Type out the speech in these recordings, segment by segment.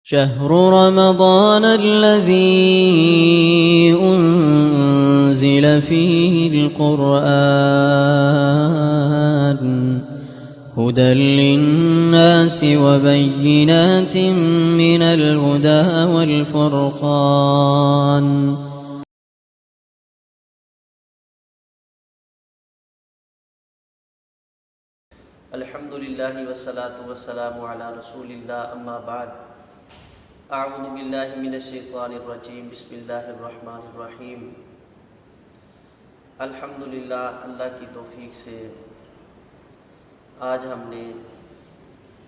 شهر رمضان الذي أنزل فيه القرآن هدى للناس وبينات من الهدى والفرقان. الحمد للہ والصلاة والسلام علی رسول اللہ، اما بعد. اعوذ باللہ من الشیطان الرجیم، بسم اللہ الرحمن الرحیم. الحمدللہ، اللہ کی توفیق سے آج ہم نے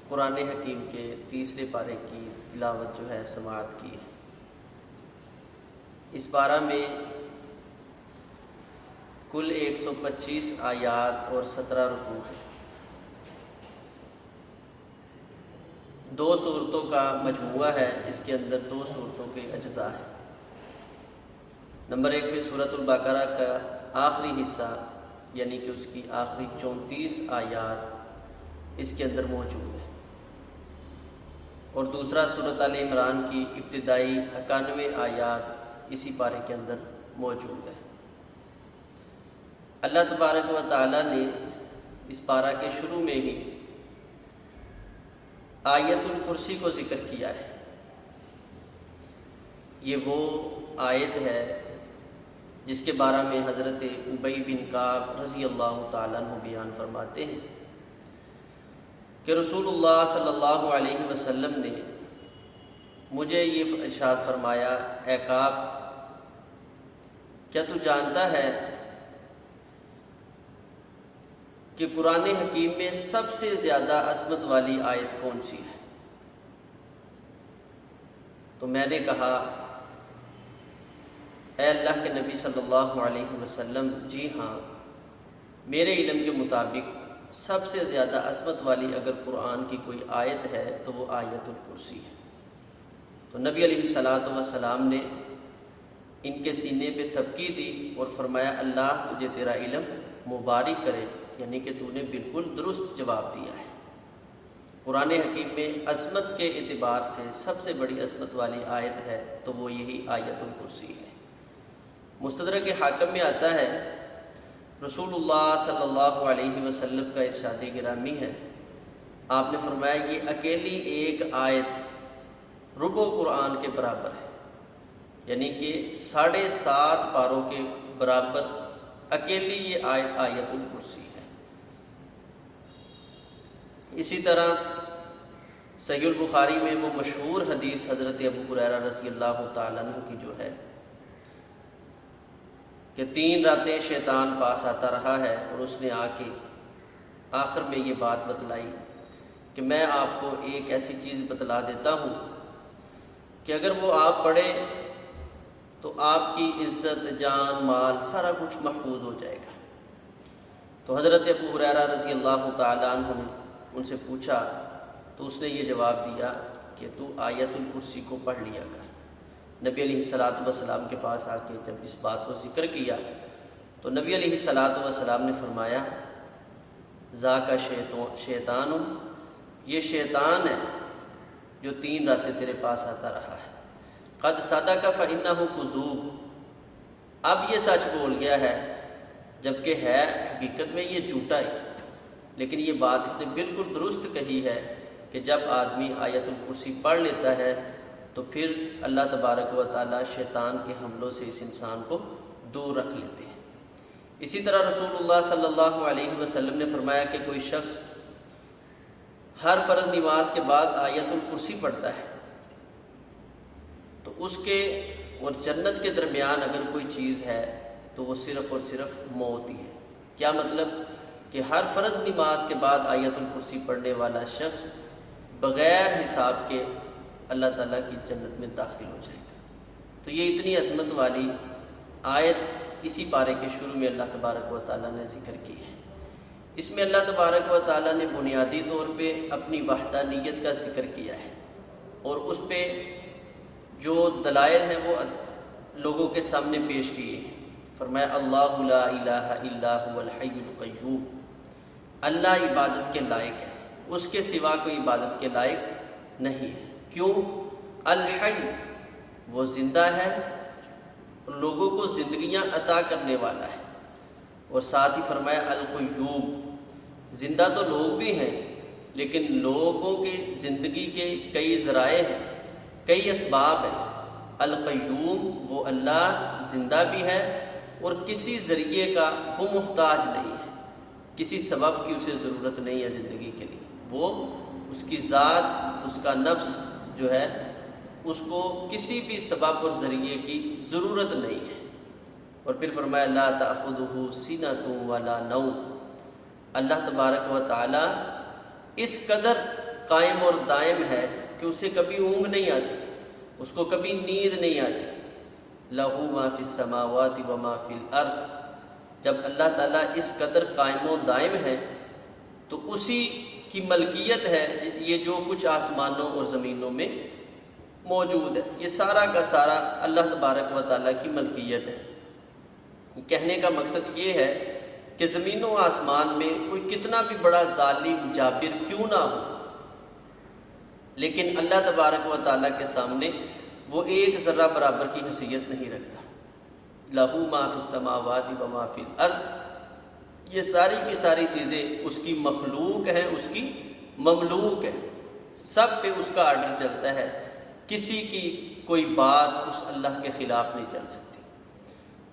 قرآن حکیم کے تیسرے پارے کی تلاوت جو ہے سماعت کی ہے. اس پارہ میں کل 125 آیات اور 17 رکوع ہیں. 2 صورتوں کا مجموعہ ہے، اس کے اندر 2 صورتوں کے اجزاء ہیں. نمبر 1 پہ سورۃ البقرہ کا آخری حصہ، یعنی کہ اس کی آخری 34 آیات اس کے اندر موجود ہے، اور دوسرا سورۃ آل عمران کی ابتدائی 91 آیات اسی پارے کے اندر موجود ہے. اللہ تبارک و تعالی نے اس پارہ کے شروع میں ہی آیت الکرسی کو ذکر کیا ہے. یہ وہ آیت ہے جس کے بارے میں حضرت ابی بن کعب رضی اللہ تعالیٰ عنہ بیان فرماتے ہیں کہ رسول اللہ صلی اللہ علیہ وسلم نے مجھے یہ ارشاد فرمایا، اے کعب، کیا تو جانتا ہے کہ قرآن حکیم میں سب سے زیادہ عظمت والی آیت کون سی ہے؟ تو میں نے کہا، اے اللہ کے نبی صلی اللہ علیہ وسلم، جی ہاں، میرے علم کے مطابق سب سے زیادہ عظمت والی اگر قرآن کی کوئی آیت ہے تو وہ آیت الکرسی ہے. تو نبی علیہ الصلاۃ والسلام نے ان کے سینے پہ تھپکی دی اور فرمایا، اللہ تجھے تیرا علم مبارک کرے، یعنی کہ تو نے بالکل درست جواب دیا ہے. قرآن حکیم میں عظمت کے اعتبار سے سب سے بڑی عظمت والی آیت ہے تو وہ یہی آیت الکرسی ہے. مستدرک حاکم میں آتا ہے، رسول اللہ صلی اللہ علیہ وسلم کا ارشاد گرامی ہے، آپ نے فرمایا یہ اکیلی ایک آیت ربع قرآن کے برابر ہے، یعنی کہ 7.5 پاروں کے برابر اکیلی یہ آیت آیت الکرسی ہے. اسی طرح صحیح البخاری میں وہ مشہور حدیث حضرت ابو ہریرہ رضی اللہ تعالیٰ عنہ کی جو ہے کہ 3 راتیں شیطان پاس آتا رہا ہے اور اس نے آ کے آخر میں یہ بات بتلائی کہ میں آپ کو ایک ایسی چیز بتلا دیتا ہوں کہ اگر وہ آپ پڑھیں تو آپ کی عزت، جان، مال سارا کچھ محفوظ ہو جائے گا. تو حضرت ابو ہریرہ رضی اللہ تعالیٰ عنہ نے ان سے پوچھا تو اس نے یہ جواب دیا کہ تو آیت الکرسی کو پڑھ لیا کر. نبی علیہ الصلاۃ والسلام کے پاس آ کے جب اس بات کو ذکر کیا تو نبی علیہ الصلاۃ والسلام نے فرمایا، ذاک شیطان، یہ شیطان ہے جو 3 راتیں تیرے پاس آتا رہا ہے. قد صدق فإنہ کذوب، اب یہ سچ بول گیا ہے جبکہ ہے حقیقت میں یہ جھوٹا ہے. لیکن یہ بات اس نے بالکل درست کہی ہے کہ جب آدمی آیت الکرسی پڑھ لیتا ہے تو پھر اللہ تبارک و تعالیٰ شیطان کے حملوں سے اس انسان کو دور رکھ لیتے ہیں. اسی طرح رسول اللہ صلی اللہ علیہ وسلم نے فرمایا کہ کوئی شخص ہر فرض نماز کے بعد آیت الکرسی پڑھتا ہے تو اس کے اور جنت کے درمیان اگر کوئی چیز ہے تو وہ صرف اور صرف موت ہی ہے. کیا مطلب؟ کہ ہر فرض نماز کے بعد آیت الکرسی پڑھنے والا شخص بغیر حساب کے اللہ تعالیٰ کی جنت میں داخل ہو جائے گا. تو یہ اتنی عظمت والی آیت اسی پارے کے شروع میں اللہ تبارک و تعالیٰ نے ذکر کی ہے. اس میں اللہ تبارک و تعالیٰ نے بنیادی طور پہ اپنی وحدانیت کا ذکر کیا ہے اور اس پہ جو دلائل ہیں وہ لوگوں کے سامنے پیش کیے ہیں. فرمایا، اللہ لا الہ الا هو الحی القیوم، اللہ عبادت کے لائق ہے، اس کے سوا کوئی عبادت کے لائق نہیں ہے. کیوں؟ الحی وہ زندہ ہے، لوگوں کو زندگیاں عطا کرنے والا ہے، اور ساتھ ہی فرمایا القیوم، زندہ تو لوگ بھی ہیں لیکن لوگوں کی زندگی کے کئی ذرائع ہیں، کئی اسباب ہیں۔ القیوم وہ اللہ زندہ بھی ہے اور کسی ذریعے کا وہ محتاج نہیں ہے، کسی سبب کی اسے ضرورت نہیں ہے زندگی کے لیے، وہ اس کی ذات، اس کا نفس جو ہے اس کو کسی بھی سبب اور ذریعے کی ضرورت نہیں ہے۔ اور پھر فرمایا لا تأخذہ سنۃ ولا نوم، اللہ تبارک و تعالی اس قدر قائم اور دائم ہے کہ اسے کبھی اونگ نہیں آتی، اس کو کبھی نیند نہیں آتی۔ لہ ما فی السماوات و ما فی الارض، جب اللہ تعالیٰ اس قدر قائم و دائم ہے تو اسی کی ملکیت ہے یہ جو کچھ آسمانوں اور زمینوں میں موجود ہے، یہ سارا کا سارا اللہ تبارک و تعالیٰ کی ملکیت ہے۔ کہنے کا مقصد یہ ہے کہ زمین و آسمان میں کوئی کتنا بھی بڑا ظالم جابر کیوں نہ ہو، لیکن اللہ تبارک و تعالیٰ کے سامنے وہ ایک ذرہ برابر کی حیثیت نہیں رکھتا۔ لہ ما فی السماوات و ما فی الارض، یہ ساری کی ساری چیزیں اس کی مخلوق ہیں، اس کی مملوک ہیں، سب پہ اس کا آرڈر چلتا ہے، کسی کی کوئی بات اس اللہ کے خلاف نہیں چل سکتی۔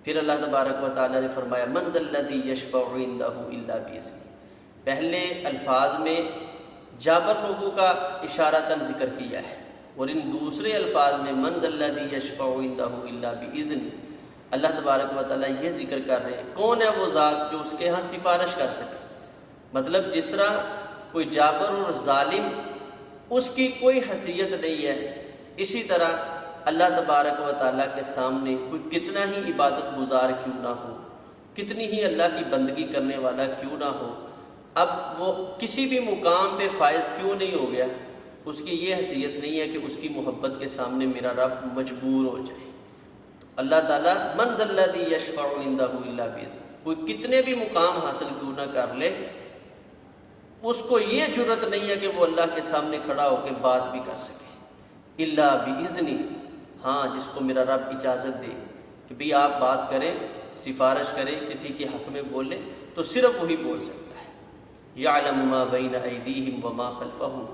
پھر اللہ تبارک و تعالیٰ نے فرمایا من ذا الذی یشفع عندہ الا بإذنہ، پہلے الفاظ میں جابر لوگوں کا اشارتاً ذکر کیا ہے، اور ان دوسرے الفاظ میں من ذا الذی یشفع عندہ الا بإذنہ، اللہ تبارک و تعالیٰ یہ ذکر کر رہے ہیں کون ہے وہ ذات جو اس کے ہاں سفارش کر سکے۔ مطلب جس طرح کوئی جابر اور ظالم اس کی کوئی حیثیت نہیں ہے، اسی طرح اللہ تبارک و تعالیٰ کے سامنے کوئی کتنا ہی عبادت گزار کیوں نہ ہو، کتنی ہی اللہ کی بندگی کرنے والا کیوں نہ ہو، اب وہ کسی بھی مقام پہ فائز کیوں نہیں ہو گیا، اس کی یہ حیثیت نہیں ہے کہ اس کی محبت کے سامنے میرا رب مجبور ہو جائے۔ تو اللہ تعالیٰ من ذا الذی یشفع عندہ الا بإذنہ، کوئی کتنے بھی مقام حاصل کیوں نہ کر لے، اس کو یہ جرت نہیں ہے کہ وہ اللہ کے سامنے کھڑا ہو کے بات بھی کر سکے، الا بإذنہ، ہاں جس کو میرا رب اجازت دے کہ بھی آپ بات کریں، سفارش کریں، کسی کے حق میں بولیں، تو صرف وہی بول سکتا ہے۔ یعلم ما بین ایدیہم وما خلفہم،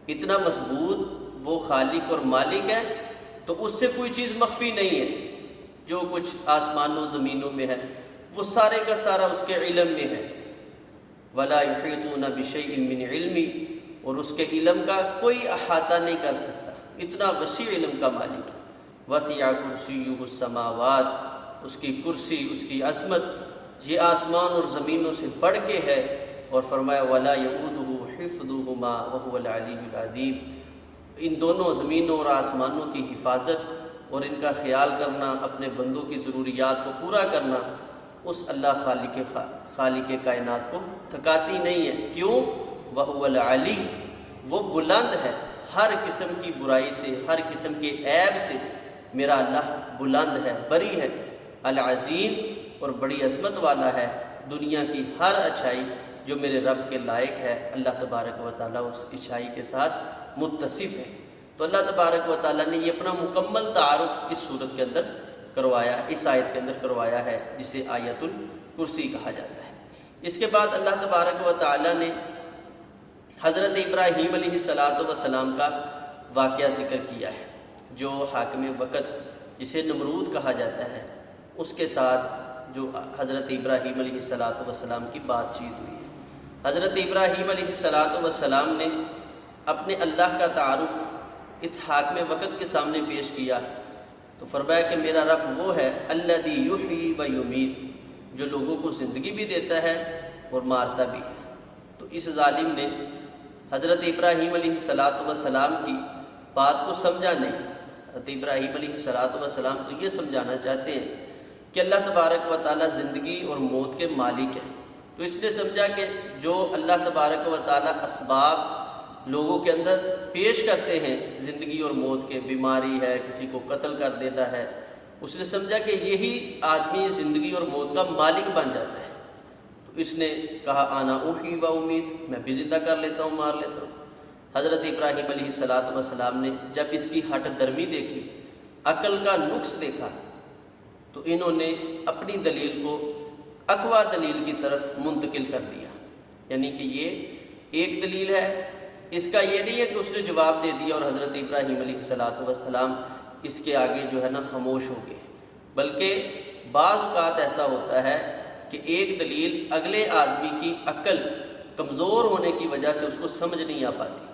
اتنا مضبوط وہ خالق اور مالک ہے تو اس سے کوئی چیز مخفی نہیں ہے، جو کچھ آسمانوں زمینوں میں ہے وہ سارے کا سارا اس کے علم میں ہے۔ ولا یحیطون بشیء من علمی، اور اس کے علم کا کوئی احاطہ نہیں کر سکتا، اتنا وسیع علم کا مالک ہے۔ وسع کرسیہ السماوات، اس کی کرسی، اس کی عظمت یہ آسمان اور زمینوں سے بڑھ کے ہے، اور فرمایا ولا یؤودہ حفظہما وہو العلی العظیم، ان دونوں زمینوں اور آسمانوں کی حفاظت اور ان کا خیال کرنا، اپنے بندوں کی ضروریات کو پورا کرنا، اس اللہ خالق کائنات کو تھکاتی نہیں ہے۔ کیوں؟ وہو العلی، وہ بلند ہے، ہر قسم کی برائی سے، ہر قسم کے عیب سے میرا اللہ بلند ہے، بری ہے، العظیم، اور بڑی عظمت والا ہے، دنیا کی ہر اچھائی جو میرے رب کے لائق ہے، اللہ تبارک و تعالیٰ اس اچھائی کے ساتھ متصف ہے۔ تو اللہ تبارک و تعالیٰ نے یہ اپنا مکمل تعارف اس صورت کے اندر کروایا، اس آیت کے اندر کروایا ہے، جسے آیت الکرسی کہا جاتا ہے۔ اس کے بعد اللہ تبارک و تعالیٰ نے حضرت ابراہیم علیہ السلام کا واقعہ ذکر کیا ہے، جو حاکم وقت جسے نمرود کہا جاتا ہے، اس کے ساتھ جو حضرت ابراہیم علیہ السلام کی بات چیت ہوئی ہے۔ حضرت ابراہیم علیہ السلام نے اپنے اللہ کا تعارف اس حاکم وقت کے سامنے پیش کیا، تو فرمایا کہ میرا رب وہ ہے الذی یحیی و یمیت، جو لوگوں کو زندگی بھی دیتا ہے اور مارتا بھی ہے۔ تو اس ظالم نے حضرت ابراہیم علیہ السلام کی بات کو سمجھا نہیں۔ حضرت ابراہیم علیہ السلام تو یہ سمجھانا چاہتے ہیں کہ اللہ تبارک و تعالیٰ زندگی اور موت کے مالک ہے، تو اس نے سمجھا کہ جو اللہ تبارک و تعالیٰ اسباب لوگوں کے اندر پیش کرتے ہیں زندگی اور موت کے، بیماری ہے، کسی کو قتل کر دیتا ہے، اس نے سمجھا کہ یہی آدمی زندگی اور موت کا مالک بن جاتا ہے۔ تو اس نے کہا انا احیی و امیت، میں بھی زندہ کر لیتا ہوں، مار لیتا ہوں۔ حضرت ابراہیم علیہ السلام نے جب اس کی ہٹ درمی دیکھی، عقل کا نقص دیکھا، تو انہوں نے اپنی دلیل کو اقویٰ دلیل کی طرف منتقل کر دیا، یعنی کہ یہ ایک دلیل ہے، اس کا یہ نہیں ہے کہ اس نے جواب دے دیا اور حضرت ابراہیم علیہ السلام اس کے آگے جو ہے نا خاموش ہو گئے، بلکہ بعض اوقات ایسا ہوتا ہے کہ ایک دلیل اگلے آدمی کی عقل کمزور ہونے کی وجہ سے اس کو سمجھ نہیں آ پاتی۔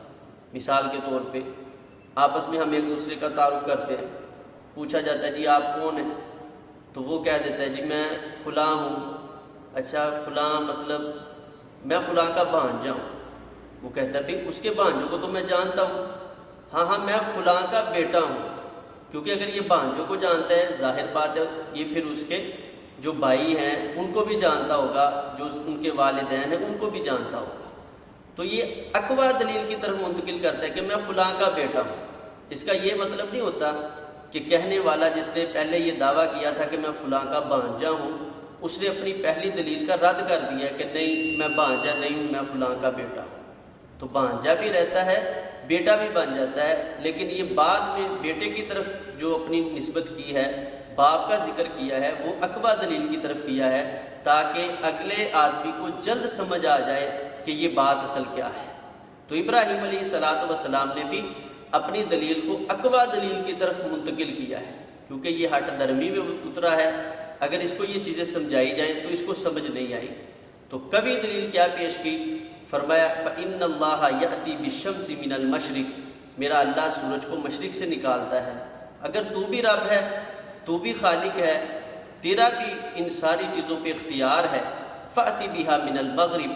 مثال کے طور پہ آپس میں ہم ایک دوسرے کا تعارف کرتے ہیں، پوچھا جاتا ہے جی آپ کون ہیں، تو وہ کہہ دیتا ہے جی میں فلاں ہوں۔ اچھا فلاں مطلب میں فلاں کا بھانجا ہوں۔ وہ کہتا ہے بھئی اس کے بھانجوں کو تو میں جانتا ہوں، ہاں میں فلاں کا بیٹا ہوں، کیونکہ اگر یہ بھانجوں کو جانتا ہے ظاہر بات ہے یہ پھر اس کے جو بھائی ہیں ان کو بھی جانتا ہوگا، جو ان کے والدین ہیں ان کو بھی جانتا ہوگا، تو یہ اقویٰ دلیل کی طرف منتقل کرتا ہے کہ میں فلاں کا بیٹا ہوں۔ اس کا یہ مطلب نہیں ہوتا کہ کہنے والا جس نے پہلے یہ دعویٰ کیا تھا کہ میں فلاں کا بھانجا ہوں، اس نے اپنی پہلی دلیل کا رد کر دیا کہ نہیں میں بھانجا نہیں ہوں، میں فلاں کا بیٹا ہوں۔ تو بھانجا بھی رہتا ہے، بیٹا بھی بن جاتا ہے، لیکن یہ بعد میں بیٹے کی طرف جو اپنی نسبت کی ہے، باپ کا ذکر کیا ہے، وہ اقویٰ دلیل کی طرف کیا ہے تاکہ اگلے آدمی کو جلد سمجھ آ جائے کہ یہ بات اصل کیا ہے۔ تو ابراہیم علیہ السلام نے بھی اپنی دلیل کو اقویٰ دلیل کی طرف منتقل کیا ہے، کیونکہ یہ ہٹ درمی میں اترا ہے، اگر اس کو یہ چیزیں سمجھائی جائیں تو اس کو سمجھ نہیں آئی۔ تو کبھی دلیل کیا پیش کی؟ فرمایا فَإِنَّ اللَّهَ يَأْتِي بِالشَّمْسِ مِنَ الْمَشْرِقِ، میرا اللہ سورج کو مشرق سے نکالتا ہے، اگر تو بھی رب ہے، تو بھی خالق ہے، تیرا بھی ان ساری چیزوں پہ اختیار ہے، فَأْتِ بِهَا مِنَ الْمَغْرِبِ،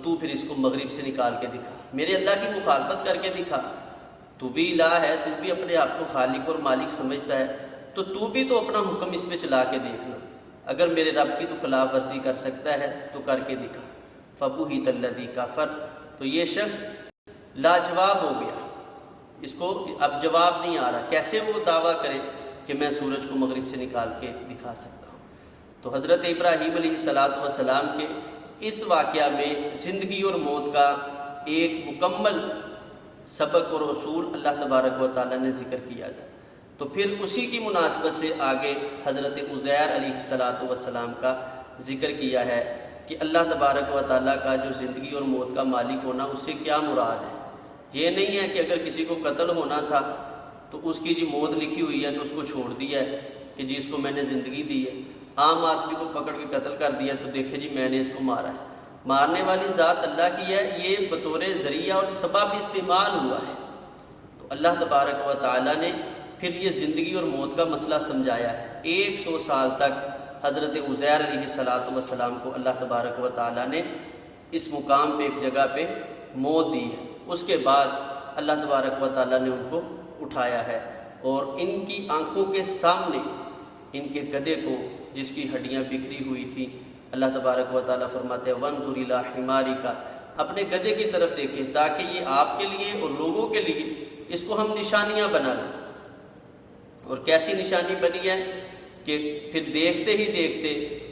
تو پھر اس کو مغرب سے نکال کے دکھا، میرے اللہ کی مخالفت کر کے دکھا۔ تو بھی الہ ہے، تو بھی اپنے آپ کو خالق اور مالک سمجھتا ہے، تو بھی تو اپنا حکم اس پہ چلا کے دیکھنا، اگر میرے رب کی تو خلاف ورزی کر سکتا ہے تو کر کے دکھا۔ فَبُهِتَ الَّذِي كَفَرَ، تو یہ شخص لاجواب ہو گیا، اس کو اب جواب نہیں آ رہا، کیسے وہ دعویٰ کرے کہ میں سورج کو مغرب سے نکال کے دکھا سکتا ہوں۔ تو حضرت ابراہیم علیہ السلام کے اس واقعہ میں زندگی اور موت کا ایک مکمل سبق اور اصول اللہ تبارک و تعالیٰ نے ذکر کیا تھا۔ تو پھر اسی کی مناسبت سے آگے حضرت عزیر علیہ السلام کا ذکر کیا ہے کہ اللہ تبارک و تعالیٰ کا جو زندگی اور موت کا مالک ہونا، اس سے کیا مراد ہے۔ یہ نہیں ہے کہ اگر کسی کو قتل ہونا تھا تو اس کی جی موت لکھی ہوئی ہے تو اس کو چھوڑ دیا ہے کہ جی اس کو میں نے زندگی دی ہے، عام آدمی کو پکڑ کے قتل کر دیا تو دیکھے جی میں نے اس کو مارا ہے۔ مارنے والی ذات اللہ کی ہے، یہ بطور ذریعہ اور سبب استعمال ہوا ہے۔ تو اللہ تبارک و تعالیٰ نے پھر یہ زندگی اور موت کا مسئلہ سمجھایا ہے۔ 100 سال تک حضرت عزیر علیہ السلام کو اللہ تبارک و تعالیٰ نے اس مقام پہ ایک جگہ پہ موت دی ہے، اس کے بعد اللہ تبارک و تعالیٰ نے ان کو اٹھایا ہے اور ان کی آنکھوں کے سامنے ان کے گدھے کو جس کی ہڈیاں بکھری ہوئی تھیں، اللہ تبارک و تعالیٰ فرماتے ہیں وَانظُرْ إِلَىٰ حِمَارِكَ، اپنے گدھے کی طرف دیکھیں تاکہ یہ آپ کے لیے اور لوگوں کے لیے اس کو ہم نشانیاں بنا دیں۔ اور کیسی نشانی بنی ہے کہ پھر دیکھتے ہی دیکھتے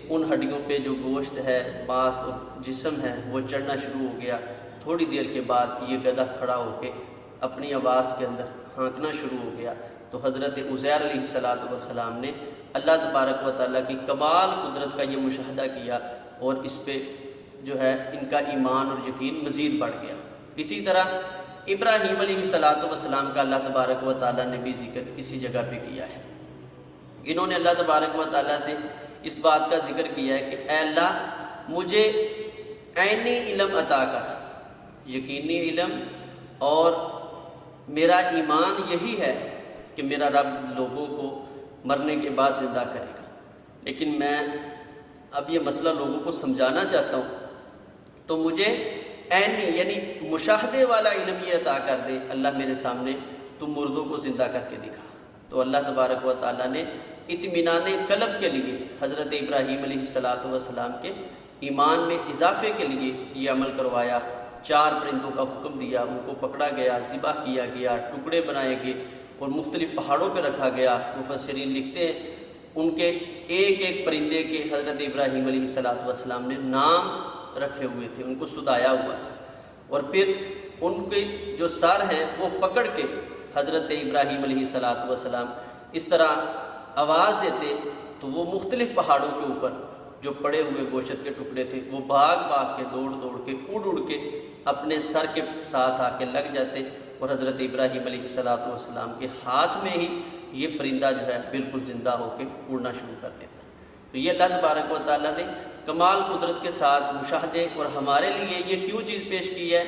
ان ہڈیوں پہ جو گوشت ہے، ماس اور جسم ہے وہ چڑھنا شروع ہو گیا۔ تھوڑی دیر کے بعد یہ گدھا کھڑا ہو کے اپنی آواز کے اندر ہانکنا شروع ہو گیا۔ تو حضرت عزیر علیہ السلام نے اللہ تبارک و تعالیٰ کی کمال قدرت کا یہ مشاہدہ کیا اور اس پہ جو ہے ان کا ایمان اور یقین مزید بڑھ گیا۔ اسی طرح ابراہیم علیہ السلام کا اللہ تبارک و تعالیٰ نے بھی ذکر اسی جگہ پہ کیا ہے۔ انہوں نے اللہ تبارک و تعالیٰ سے اس بات کا ذکر کیا ہے کہ اے اللہ مجھے عینی علم عطا کر، یقینی علم، اور میرا ایمان یہی ہے کہ میرا رب لوگوں کو مرنے کے بعد زندہ کرے گا، لیکن میں اب یہ مسئلہ لوگوں کو سمجھانا چاہتا ہوں، تو مجھے عینی یعنی مشاہدے والا علم یہ عطا کر دے اللہ میرے سامنے، تم مردوں کو زندہ کر کے دکھا۔ تو اللہ تبارک و تعالیٰ نے اطمینان قلب کے لیے حضرت ابراہیم علیہ السلام کے ایمان میں اضافے کے لیے یہ عمل کروایا۔ 4 پرندوں کا حکم دیا، ان کو پکڑا گیا، ذبح کیا گیا، ٹکڑے بنائے گئے اور مختلف پہاڑوں پہ رکھا گیا۔ مفسرین لکھتے ہیں ان کے ایک ایک پرندے کے حضرت ابراہیم علیہ السلام نے نام رکھے ہوئے تھے، ان کو ستایا ہوا تھا، اور پھر ان کے جو سر ہیں وہ پکڑ کے حضرت ابراہیم علیہ السلام اس طرح آواز دیتے تو وہ مختلف پہاڑوں کے اوپر جو پڑے ہوئے گوشت کے ٹکڑے تھے وہ بھاگ بھاگ کے دوڑ کے اڑ کے اپنے سر کے ساتھ آ کے لگ جاتے، اور حضرت ابراہیم علیہ السلام کے ہاتھ میں ہی یہ پرندہ جو ہے بالکل زندہ ہو کے اڑنا شروع کر دیتا۔ تو یہ اللہ تبارک و تعالیٰ نے کمال قدرت کے ساتھ مشاہدے اور ہمارے لیے یہ کیوں چیز پیش کی ہے؟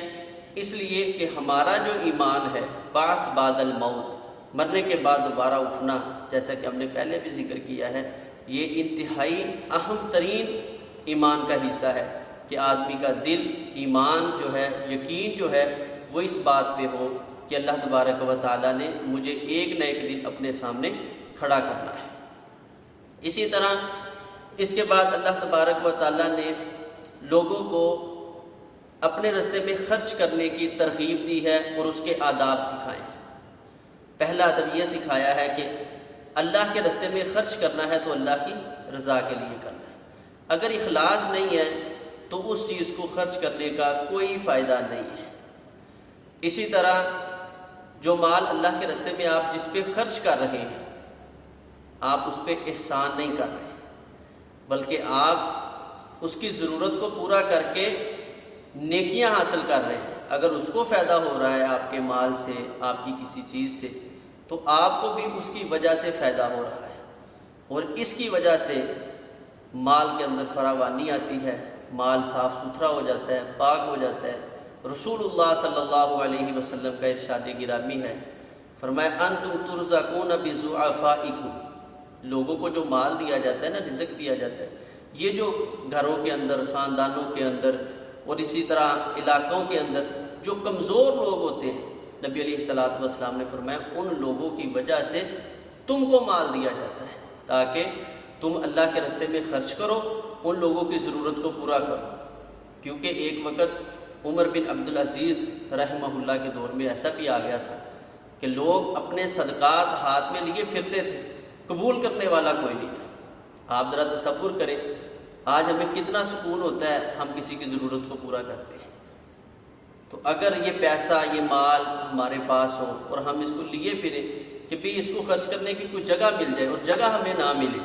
اس لیے کہ ہمارا جو ایمان ہے بعث بعد الموت، مرنے کے بعد دوبارہ اٹھنا، جیسا کہ ہم نے پہلے بھی ذکر کیا ہے، یہ انتہائی اہم ترین ایمان کا حصہ ہے کہ آدمی کا دل، ایمان جو ہے، یقین جو ہے وہ اس بات پہ ہو کہ اللہ تبارک و تعالیٰ نے مجھے ایک نہ ایک دن اپنے سامنے کھڑا کرنا ہے۔ اسی طرح اس کے بعد اللہ تبارک و تعالیٰ نے لوگوں کو اپنے راستے میں خرچ کرنے کی ترغیب دی ہے اور اس کے آداب سکھائے۔ پہلا ادب یہ سکھایا ہے کہ اللہ کے راستے میں خرچ کرنا ہے تو اللہ کی رضا کے لیے کرنا ہے۔ اگر اخلاص نہیں ہے تو اس چیز کو خرچ کرنے کا کوئی فائدہ نہیں ہے۔ اسی طرح جو مال اللہ کے راستے میں آپ جس پہ خرچ کر رہے ہیں، آپ اس پہ احسان نہیں کر رہے، بلکہ آپ اس کی ضرورت کو پورا کر کے نیکیاں حاصل کر رہے ہیں۔ اگر اس کو فائدہ ہو رہا ہے آپ کے مال سے، آپ کی کسی چیز سے، تو آپ کو بھی اس کی وجہ سے فائدہ ہو رہا ہے، اور اس کی وجہ سے مال کے اندر فراوانی آتی ہے، مال صاف ستھرا ہو جاتا ہے، پاک ہو جاتا ہے۔ رسول اللہ صلی اللہ علیہ وسلم کا ارشاد گرامی ہے، فرمایا انتم ترزقون بضعفائکم، لوگوں کو جو مال دیا جاتا ہے نا، رزق دیا جاتا ہے، یہ جو گھروں کے اندر، خاندانوں کے اندر اور اسی طرح علاقوں کے اندر جو کمزور لوگ ہوتے ہیں، نبی علیہ السلام نے فرمایا ان لوگوں کی وجہ سے تم کو مال دیا جاتا ہے تاکہ تم اللہ کے راستے میں خرچ کرو، ان لوگوں کی ضرورت کو پورا کرو۔ کیونکہ ایک وقت عمر بن عبدالعزیز رحمہ اللہ کے دور میں ایسا بھی آ گیا تھا کہ لوگ اپنے صدقات ہاتھ میں لیے پھرتے تھے، قبول کرنے والا کوئی نہیں تھا۔ آپ ذرا تصور کریں، آج ہمیں کتنا سکون ہوتا ہے ہم کسی کی ضرورت کو پورا کرتے ہیں۔ تو اگر یہ پیسہ، یہ مال ہمارے پاس ہو اور ہم اس کو لیے پھریں کہ بھی اس کو خرچ کرنے کی کوئی جگہ مل جائے اور جگہ ہمیں نہ ملے،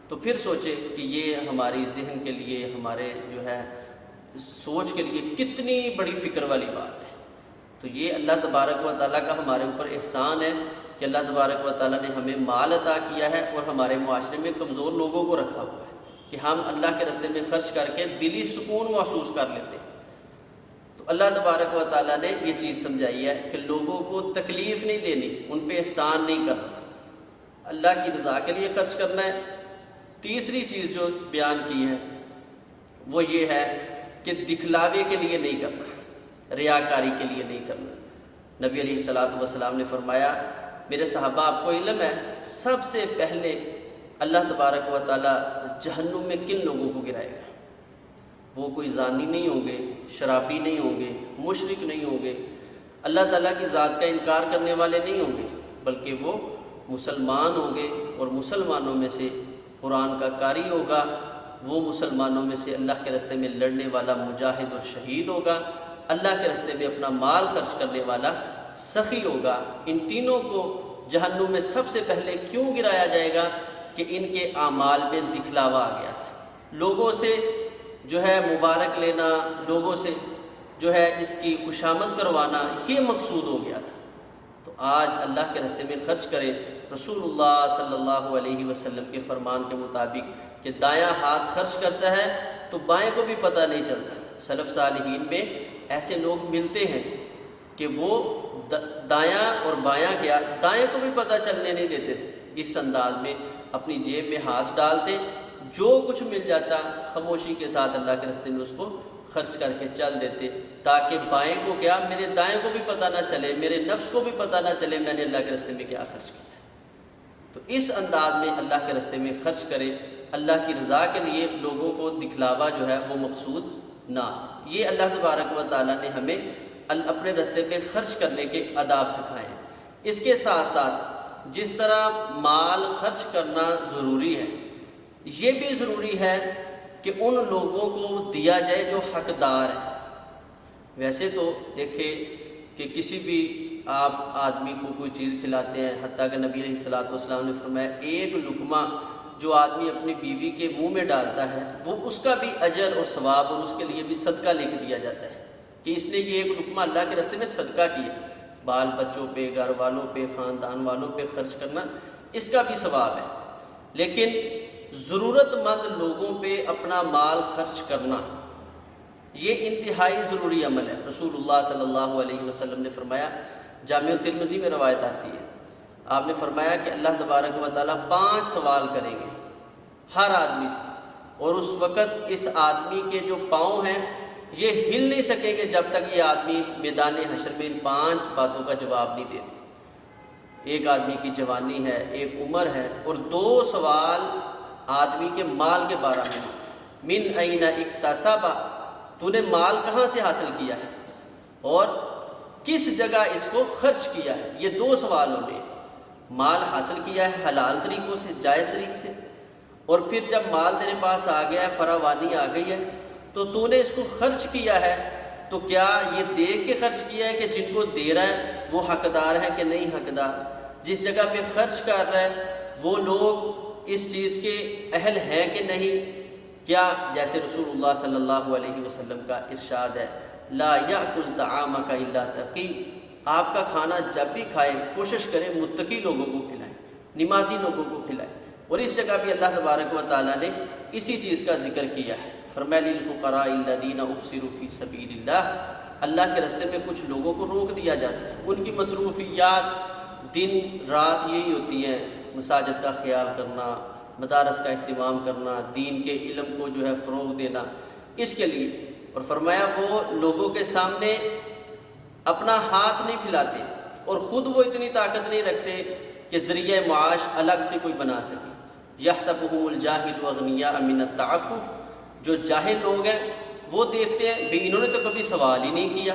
تو پھر سوچے کہ یہ ہماری ذہن کے لیے، ہمارے جو ہے سوچ کے لیے کتنی بڑی فکر والی بات ہے۔ تو یہ اللہ تبارک و تعالیٰ کا ہمارے اوپر احسان ہے کہ اللہ تبارک و تعالیٰ نے ہمیں مال عطا کیا ہے اور ہمارے معاشرے میں کمزور لوگوں کو رکھا ہوا ہے کہ ہم اللہ کے راستے میں خرچ کر کے دلی سکون محسوس کر لیتے ہیں۔ تو اللہ تبارک و تعالیٰ نے یہ چیز سمجھائی ہے کہ لوگوں کو تکلیف نہیں دینی، ان پہ احسان نہیں کرنا، اللہ کی رضا کے لیے خرچ کرنا ہے۔ تیسری چیز جو بیان کی ہے وہ یہ ہے کہ دکھلاوے کے لیے نہیں کرنا، ریاکاری کے لیے نہیں کرنا۔ نبی علیہ السلام نے فرمایا، میرے صحابہ آپ کو علم ہے سب سے پہلے اللہ تبارک و تعالیٰ جہنم میں کن لوگوں کو گرائے گا؟ وہ کوئی زانی نہیں ہوں گے، شرابی نہیں ہوں گے، مشرک نہیں ہوں گے، اللہ تعالیٰ کی ذات کا انکار کرنے والے نہیں ہوں گے، بلکہ وہ مسلمان ہوں گے، اور مسلمانوں میں سے قرآن کا قاری ہوگا، وہ مسلمانوں میں سے اللہ کے راستے میں لڑنے والا مجاہد اور شہید ہوگا، اللہ کے راستے میں اپنا مال خرچ کرنے والا سخی ہوگا۔ ان تینوں کو جہنم میں سب سے پہلے کیوں گرایا جائے گا؟ کہ ان کے اعمال میں دکھلاوا آ گیا تھا، لوگوں سے جو ہے مبارک لینا، لوگوں سے جو ہے اس کی خوشامد کروانا، یہ مقصود ہو گیا تھا۔ تو آج اللہ کے راستے میں خرچ کرے، رسول اللہ صلی اللہ علیہ وسلم کے فرمان کے مطابق کہ دایاں ہاتھ خرچ کرتا ہے تو بائیں کو بھی پتہ نہیں چلتا۔ سلف صالحین میں ایسے لوگ ملتے ہیں کہ وہ دایاں اور بایاں کیا، دائیں کو بھی پتہ چلنے نہیں دیتے تھے، اس انداز میں اپنی جیب میں ہاتھ ڈالتے، جو کچھ مل جاتا خاموشی کے ساتھ اللہ کے راستے میں اس کو خرچ کر کے چل دیتے، تاکہ بائیں کو کیا، میرے دائیں کو بھی پتہ نہ چلے، میرے نفس کو بھی پتہ نہ چلے میں نے اللہ کے راستے میں کیا خرچ کیا۔ تو اس انداز میں اللہ کے راستے میں خرچ کرے، اللہ کی رضا کے لیے، لوگوں کو دکھلاوا جو ہے وہ مقصود نہ۔ یہ اللہ تبارک و تعالیٰ نے ہمیں اپنے راستے پہ خرچ کرنے کے آداب سکھائے ہیں۔ اس کے ساتھ ساتھ جس طرح مال خرچ کرنا ضروری ہے، یہ بھی ضروری ہے کہ ان لوگوں کو دیا جائے جو حقدار ہیں۔ ویسے تو دیکھیں کہ کسی بھی آپ آدمی کو کوئی چیز کھلاتے ہیں، حتیٰ کہ نبی علیہ الصلوۃ والسلام نے فرمایا ایک لقمہ جو آدمی اپنی بیوی کے منہ میں ڈالتا ہے وہ اس کا بھی اجر اور ثواب اور اس کے لیے بھی صدقہ لکھ دیا جاتا ہے کہ اس نے یہ ایک لقمہ اللہ کے راستے میں صدقہ کیا، بال بچوں پہ، گھر والوں پہ، خاندان والوں پہ خرچ کرنا، اس کا بھی ثواب ہے۔ لیکن ضرورت مند لوگوں پہ اپنا مال خرچ کرنا یہ انتہائی ضروری عمل ہے۔ رسول اللہ صلی اللہ علیہ وسلم نے فرمایا، جامع ترمذی میں روایت آتی ہے، آپ نے فرمایا کہ اللہ تبارک و تعالیٰ 5 سوال کریں گے ہر آدمی سے، اور اس وقت اس آدمی کے جو پاؤں ہیں یہ ہل نہیں سکیں گے جب تک یہ آدمی میدان حشر میں ان 5 باتوں کا جواب نہیں دے دے۔ ایک آدمی کی جوانی ہے، ایک عمر ہے، اور 2 سوال آدمی کے مال کے بارے میں، من این اکتسب، تو نے مال کہاں سے حاصل کیا ہے اور کس جگہ اس کو خرچ کیا ہے۔ یہ 2 سوالوں میں مال حاصل کیا ہے حلال طریقوں سے، جائز طریقے سے، اور پھر جب مال تیرے پاس آ گیا ہے، فراوانی آ گئی ہے، تو نے اس کو خرچ کیا ہے، تو کیا یہ دیکھ کے خرچ کیا ہے کہ جن کو دے رہا ہے وہ حقدار ہے کہ نہیں حقدار، جس جگہ پہ خرچ کر رہا ہے وہ لوگ اس چیز کے اہل ہیں کہ نہیں، کیا جیسے رسول اللہ صلی اللہ علیہ وسلم کا ارشاد ہے، لا یأکل طعامک الا تقی، آپ کا کھانا جب بھی کھائے کوشش کریں متقی لوگوں کو کھلائیں، نمازی لوگوں کو کھلائیں۔ اور اس جگہ بھی اللہ تبارک و تعالیٰ نے اسی چیز کا ذکر کیا ہے، فرمایا للفقراء الذین احصروا فی سبیل اللہ، اللہ کے راستے میں کچھ لوگوں کو روک دیا جاتا ہے، ان کی مصروفیات دن رات یہی ہوتی ہیں، مساجد کا خیال کرنا، مدارس کا اہتمام کرنا، دین کے علم کو جو ہے فروغ دینا، اس کے لیے، اور فرمایا وہ لوگوں کے سامنے اپنا ہاتھ نہیں پھیلاتے اور خود وہ اتنی طاقت نہیں رکھتے کہ ذریعہ معاش الگ سے کوئی بنا سکے۔ یحسبهم الجاہل اغنیاء من التعفف، جو جاہل لوگ ہیں وہ دیکھتے ہیں بھی انہوں نے تو کبھی سوال ہی نہیں کیا،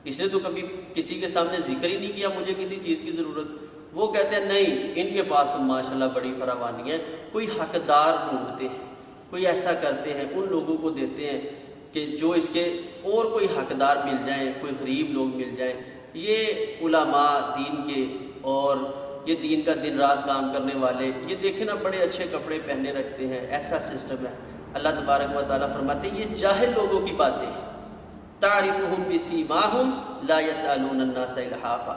اس نے تو کبھی کسی کے سامنے ذکر ہی نہیں کیا مجھے کسی چیز کی ضرورت، وہ کہتے ہیں نہیں ان کے پاس تو ماشاءاللہ بڑی فراوانی ہے، کوئی حقدار ڈھونڈتے ہیں، کوئی ایسا کرتے ہیں، ان لوگوں کو دیتے ہیں کہ جو اس کے اور کوئی حقدار مل جائیں، کوئی غریب لوگ مل جائیں۔ یہ علماء دین کے اور یہ دین کا دن رات کام کرنے والے، یہ دیکھیں نا بڑے اچھے کپڑے پہنے رکھتے ہیں، ایسا سسٹم ہے۔ اللہ تبارک و تعالیٰ فرماتے ہیں یہ جاہل لوگوں کی باتیں ہیں، تعرفهم بسیماہم لا یسألون الناس الحافا،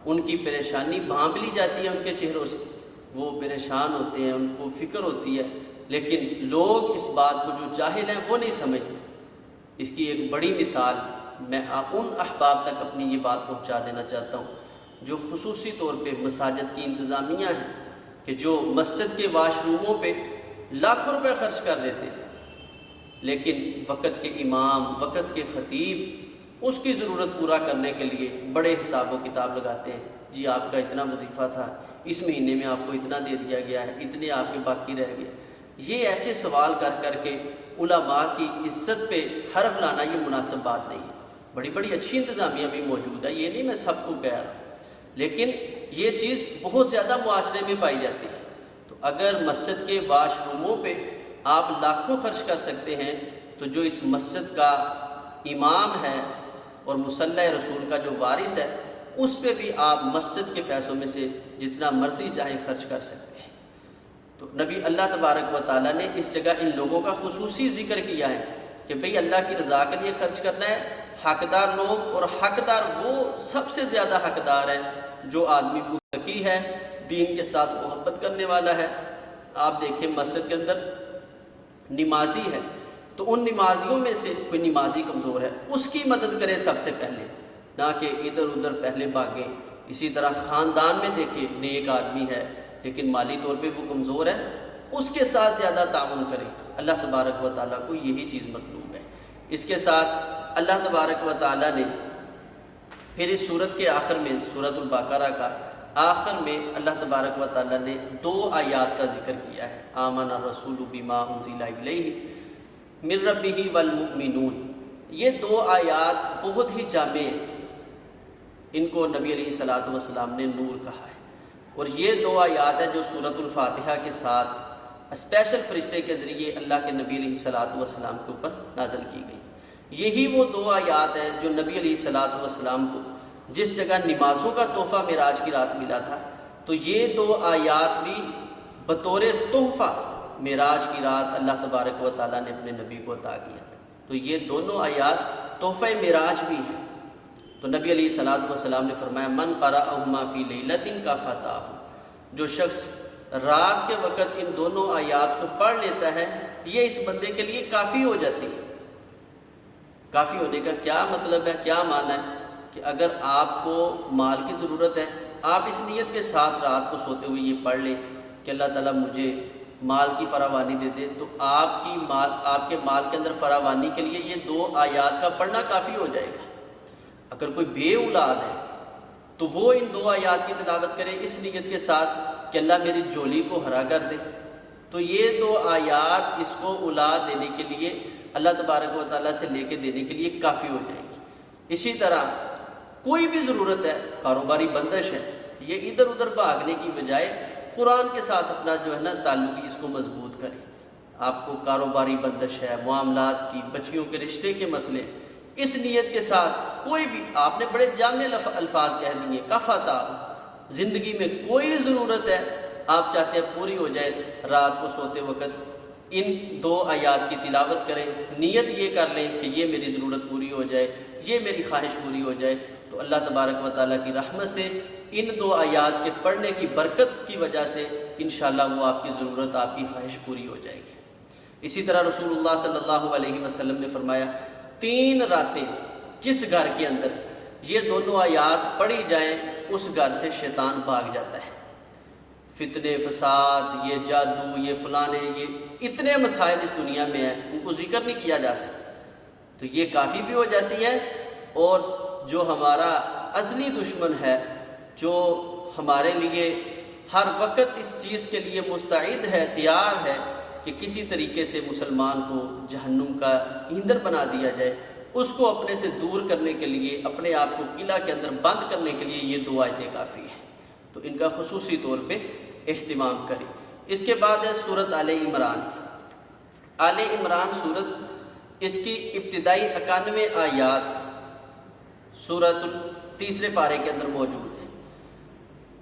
ان کی پریشانی بھانپ لی جاتی ہے ان کے چہروں سے، وہ پریشان ہوتے ہیں، ان کو فکر ہوتی ہے، لیکن لوگ اس بات کو جو جاہل ہیں وہ نہیں سمجھتے۔ اس کی ایک بڑی مثال میں ان احباب تک اپنی یہ بات پہنچا دینا چاہتا ہوں جو خصوصی طور پہ مساجد کی انتظامیہ ہیں، کہ جو مسجد کے واش روموں پہ لاکھوں روپے خرچ کر دیتے ہیں، لیکن وقت کے امام، وقت کے خطیب اس کی ضرورت پورا کرنے کے لیے بڑے حساب و کتاب لگاتے ہیں، جی آپ کا اتنا وظیفہ تھا، اس مہینے میں آپ کو اتنا دے دیا گیا ہے، اتنے آپ کے باقی رہ گئے۔ یہ ایسے سوال کر کے علماء کی عزت پہ حرف لانا یہ مناسب بات نہیں ہے۔ بڑی بڑی اچھی انتظامیہ بھی موجود ہے، یہ نہیں میں سب کو کہہ رہا ہوں، لیکن یہ چیز بہت زیادہ معاشرے میں پائی جاتی ہے۔ تو اگر مسجد کے واش روموں پہ آپ لاکھوں خرچ کر سکتے ہیں، تو جو اس مسجد کا امام ہے اور مصلی رسول کا جو وارث ہے اس پہ بھی آپ مسجد کے پیسوں میں سے جتنا مرضی چاہے خرچ کر سکتے ہیں۔ تو نبی اللہ تبارک و تعالیٰ نے اس جگہ ان لوگوں کا خصوصی ذکر کیا ہے کہ بھئی اللہ کی رضا کے لیے خرچ کرنا ہے، حقدار لوگ، اور حقدار وہ سب سے زیادہ حقدار ہیں جو آدمی متقی ہے، دین کے ساتھ محبت کرنے والا ہے۔ آپ دیکھیں مسجد کے اندر نمازی ہے تو ان نمازیوں میں سے کوئی نمازی کمزور ہے اس کی مدد کرے سب سے پہلے، نہ کہ ادھر ادھر پہلے بھاگیں۔ اسی طرح خاندان میں دیکھیں نیک آدمی ہے لیکن مالی طور پہ وہ کمزور ہے، اس کے ساتھ زیادہ تعاون کریں۔ اللہ تبارک و تعالیٰ کو یہی چیز مطلوب ہے۔ اس کے ساتھ اللہ تبارک و تعالیٰ نے پھر اس سورت کے آخر میں، سورۃ البقرہ کا آخر میں اللہ تبارک و تعالیٰ نے 2 آیات کا ذکر کیا ہے، آمن الرسول بما انزل الیہ من ربہ والمؤمنون۔ یہ 2 آیات بہت ہی جامع ہیں، ان کو نبی علیہ الصلوۃ والسلام نے نور کہا ہے، اور یہ 2 آیات ہیں جو سورۃ الفاتحہ کے ساتھ اسپیشل فرشتے کے ذریعے اللہ کے نبی علیہ الصلوۃ والسلام کے اوپر نازل کی گئی۔ یہی وہ 2 آیات ہیں جو نبی علیہ الصلوۃ والسلام کو جس جگہ نمازوں کا تحفہ معراج کی رات ملا تھا، تو یہ 2 آیات بھی بطور تحفہ معراج کی رات اللہ تبارک و تعالیٰ نے اپنے نبی کو عطا کیا تھا۔ تو یہ دونوں آیات تحفہ معراج بھی ہیں۔ تو نبی علیہ الصلوۃ والسلام نے فرمایا من قرأہما فی لیلۃ کفاتہ، جو شخص رات کے وقت ان دونوں آیات کو پڑھ لیتا ہے یہ اس بندے کے لیے کافی ہو جاتی ہے۔ کافی ہونے کا کیا مطلب ہے، کیا معنی ہے کہ اگر آپ کو مال کی ضرورت ہے، آپ اس نیت کے ساتھ رات کو سوتے ہوئے یہ پڑھ لیں کہ اللہ تعالیٰ مجھے مال کی فراوانی دے دے، تو آپ کے مال کے اندر فراوانی کے لیے یہ 2 آیات کا پڑھنا کافی ہو جائے گا۔ اگر کوئی بے اولاد ہے تو وہ ان 2 آیات کی تلاوت کرے اس نیت کے ساتھ کہ اللہ میری جھولی کو ہرا کر دے، تو یہ 2 آیات اس کو اولاد دینے کے لیے، اللہ تبارک و تعالیٰ سے لے کے دینے کے لیے کافی ہو جائے گی۔ اسی طرح کوئی بھی ضرورت ہے، کاروباری بندش ہے، یہ ادھر ادھر بھاگنے کی بجائے قرآن کے ساتھ اپنا جو ہے نا تعلق اس کو مضبوط کرے۔ آپ کو کاروباری بندش ہے، معاملات کی، بچیوں کے رشتے کے مسئلے، اس نیت کے ساتھ کوئی بھی آپ نے بڑے جامع الفاظ کہہ دیے کفاتہ، زندگی میں کوئی ضرورت ہے آپ چاہتے ہیں پوری ہو جائے، رات کو سوتے وقت ان 2 آیات کی تلاوت کریں، نیت یہ کر لیں کہ یہ میری ضرورت پوری ہو جائے، یہ میری خواہش پوری ہو جائے، تو اللہ تبارک و تعالیٰ کی رحمت سے ان 2 آیات کے پڑھنے کی برکت کی وجہ سے انشاءاللہ وہ آپ کی ضرورت، آپ کی خواہش پوری ہو جائے گی۔ اسی طرح رسول اللہ صلی اللہ علیہ وسلم نے فرمایا 3 راتیں جس گھر کے اندر یہ دونوں آیات پڑھی جائیں اس گھر سے شیطان بھاگ جاتا ہے۔ فتنے، فساد، یہ جادو، یہ فلانے، یہ اتنے مسائل اس دنیا میں ہیں، ان کو ذکر نہیں کیا جا سکتا، تو یہ کافی بھی ہو جاتی ہے۔ اور جو ہمارا اصلی دشمن ہے، جو ہمارے لیے ہر وقت اس چیز کے لیے مستعد ہے، تیار ہے کہ کسی طریقے سے مسلمان کو جہنم کا ایندھن بنا دیا جائے، اس کو اپنے سے دور کرنے کے لیے، اپنے آپ کو قلعہ کے اندر بند کرنے کے لیے یہ 2 آیتیں کافی ہیں، تو ان کا خصوصی طور پہ اہتمام کریں۔ اس کے بعد ہے سورۃ آل عمران۔ آل عمران سورت، اس کی ابتدائی 91 آیات سورۃ تیسرے پارے کے اندر موجود ہے،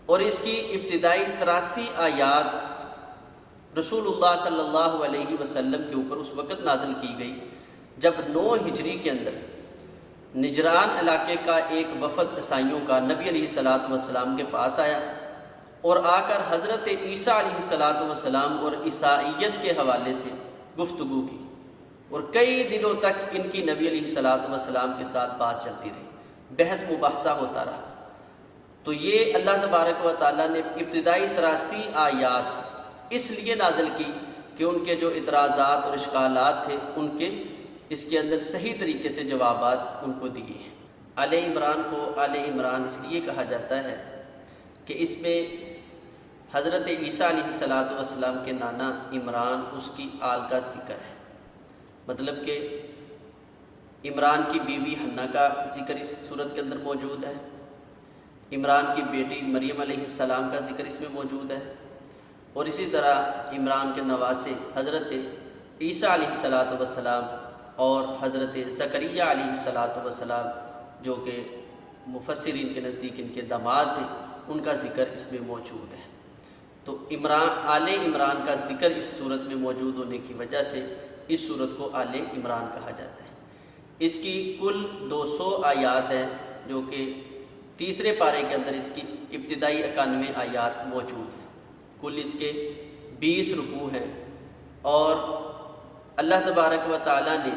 اور اس کی ابتدائی 83 آیات رسول اللہ صلی اللہ علیہ وسلم کے اوپر اس وقت نازل کی گئی جب 9 ہجری کے اندر نجران علاقے کا ایک وفد عیسائیوں کا نبی علیہ الصلوۃ والسلام کے پاس آیا اور آ کر حضرت عیسیٰ علیہ الصلوۃ والسلام اور عیسائیت کے حوالے سے گفتگو کی، اور کئی دنوں تک ان کی نبی علیہ الصلوۃ والسلام کے ساتھ بات چلتی رہی، بحث مباحثہ ہوتا رہا۔ تو یہ اللہ تبارک و تعالیٰ نے ابتدائی 83 آیات اس لیے نازل کی کہ ان کے جو اعتراضات اور اشکالات تھے ان کے اس کے اندر صحیح طریقے سے جوابات ان کو دیے ہیں۔ آل عمران کو آل عمران اس لیے کہا جاتا ہے کہ اس میں حضرت عیسیٰ علیہ الصلوۃ والسلام کے نانا عمران، اس کی آل کا ذکر ہے، مطلب کہ عمران کی بیوی حنہ کا ذکر اس صورت کے اندر موجود ہے، عمران کی بیٹی مریم علیہ السلام کا ذکر اس میں موجود ہے، اور اسی طرح عمران کے نواسے حضرت عیسیٰ علیہ الصلوۃ والسلام اور حضرت زکریہ علیہ الصلوۃ والسلام جو کہ مفسرین کے نزدیک ان کے داماد تھے، ان کا ذکر اس میں موجود ہے۔ تو آل عمران کا ذکر اس صورت میں موجود ہونے کی وجہ سے اس صورت کو آل عمران کہا جاتا ہے۔ اس کی کل 200 آیات ہیں جو کہ تیسرے پارے کے اندر اس کی ابتدائی 91 آیات موجود ہیں، کل اس کے 20 رکوع ہیں، اور اللہ تبارک و تعالیٰ نے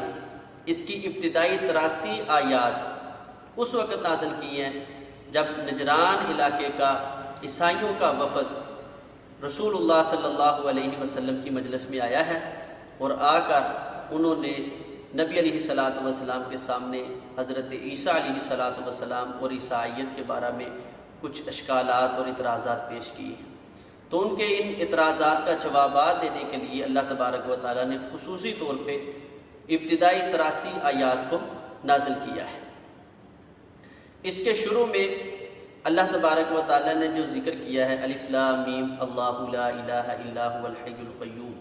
اس کی ابتدائی 83 آیات اس وقت نازل کی ہیں جب نجران علاقے کا عیسائیوں کا وفد رسول اللہ صلی اللہ علیہ وسلم کی مجلس میں آیا ہے، اور آ کر انہوں نے نبی علیہ الصلوۃ والسلام کے سامنے حضرت عیسیٰ علیہ الصلوۃ والسلام اور عیسائیت کے بارے میں کچھ اشکالات اور اعتراضات پیش کیے ہیں۔ تو ان کے ان اعتراضات کا جوابات دینے کے لیے اللہ تبارک و تعالیٰ نے خصوصی طور پہ ابتدائی 83 آیات کو نازل کیا ہے۔ اس کے شروع میں اللہ تبارک و تعالیٰ نے جو ذکر کیا ہے الف لام میم اللہ لا الہ الا هو الحی القیوم،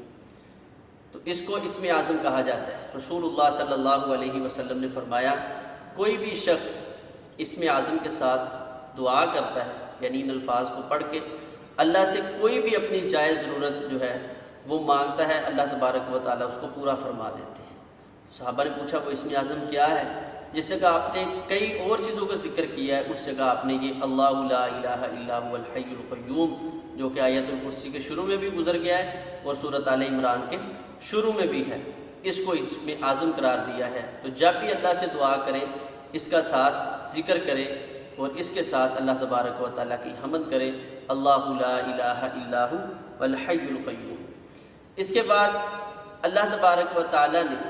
تو اس کو اسم اعظم کہا جاتا ہے۔ رسول اللہ صلی اللہ علیہ وسلم نے فرمایا کوئی بھی شخص اسم اعظم کے ساتھ دعا کرتا ہے، یعنی ان الفاظ کو پڑھ کے اللہ سے کوئی بھی اپنی جائز ضرورت جو ہے وہ مانگتا ہے، اللہ تبارک و تعالیٰ اس کو پورا فرما دیتے ہیں۔ صحابہ نے پوچھا وہ اسم اعظم کیا ہے؟ جس جگہ آپ نے کئی اور چیزوں کا ذکر کیا ہے، اس جگہ آپ نے یہ اللہ لا الہ الا هو الحی القیوم جو کہ آیت الکرسی کے شروع میں بھی گزر گیا ہے اور سورۃ آل عمران کے شروع میں بھی ہے، اس کو اسم اعظم قرار دیا ہے۔ تو جب بھی اللہ سے دعا کریں اس کا ساتھ ذکر کریں اور اس کے ساتھ اللہ تبارک و تعالیٰ کی حمد کریں، اللہ لا الہ الا هو الحی القیوم۔ اس کے بعد اللہ تبارک و تعالیٰ نے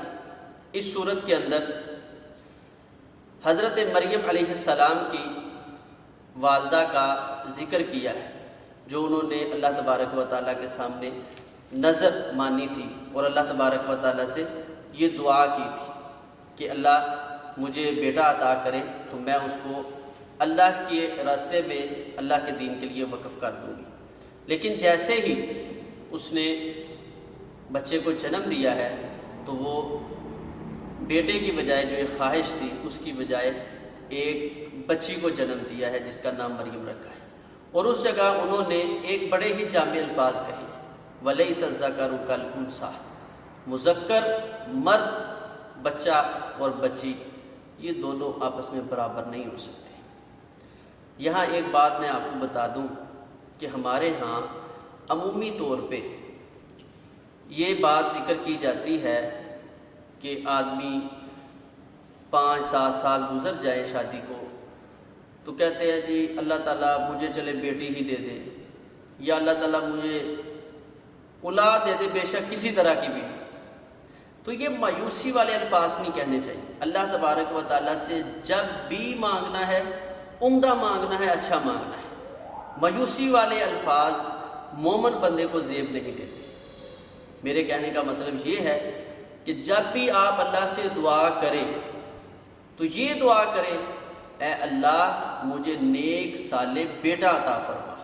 اس صورت کے اندر حضرت مریم علیہ السلام کی والدہ کا ذکر کیا ہے، جو انہوں نے اللہ تبارک و تعالیٰ کے سامنے نظر مانی تھی اور اللہ تبارک و تعالیٰ سے یہ دعا کی تھی کہ اللہ مجھے بیٹا عطا کرے تو میں اس کو اللہ کے راستے میں اللہ کے دین کے لیے وقف کر دوں گی۔ لیکن جیسے ہی اس نے بچے کو جنم دیا ہے تو وہ بیٹے کی بجائے جو ایک خواہش تھی اس کی بجائے ایک بچی کو جنم دیا ہے جس کا نام مریم رکھا ہے، اور اس جگہ انہوں نے ایک بڑے ہی جامع الفاظ کہے وَلَيْسَ الذَّكَرُ كَالْأُنثىٰ، مذکر مرد بچہ اور بچی یہ دونوں آپس میں برابر نہیں ہو سکتے۔ یہاں ایک بات میں آپ کو بتا دوں کہ ہمارے ہاں عمومی طور پہ یہ بات ذکر کی جاتی ہے کہ آدمی 5-7 سال گزر جائے شادی کو تو کہتے ہیں جی اللہ تعالیٰ مجھے چلے بیٹی ہی دے دے، یا اللہ تعالیٰ مجھے اولاد دے دے بے شک کسی طرح کی بھی۔ تو یہ مایوسی والے الفاظ نہیں کہنے چاہیے۔ اللہ تبارک و تعالیٰ سے جب بھی مانگنا ہے عمدہ مانگنا ہے، اچھا مانگنا ہے۔ مایوسی والے الفاظ مومن بندے کو زیب نہیں دیتے۔ میرے کہنے کا مطلب یہ ہے کہ جب بھی آپ اللہ سے دعا کریں تو یہ دعا کریں اے اللہ مجھے نیک صالح بیٹا عطا فرما۔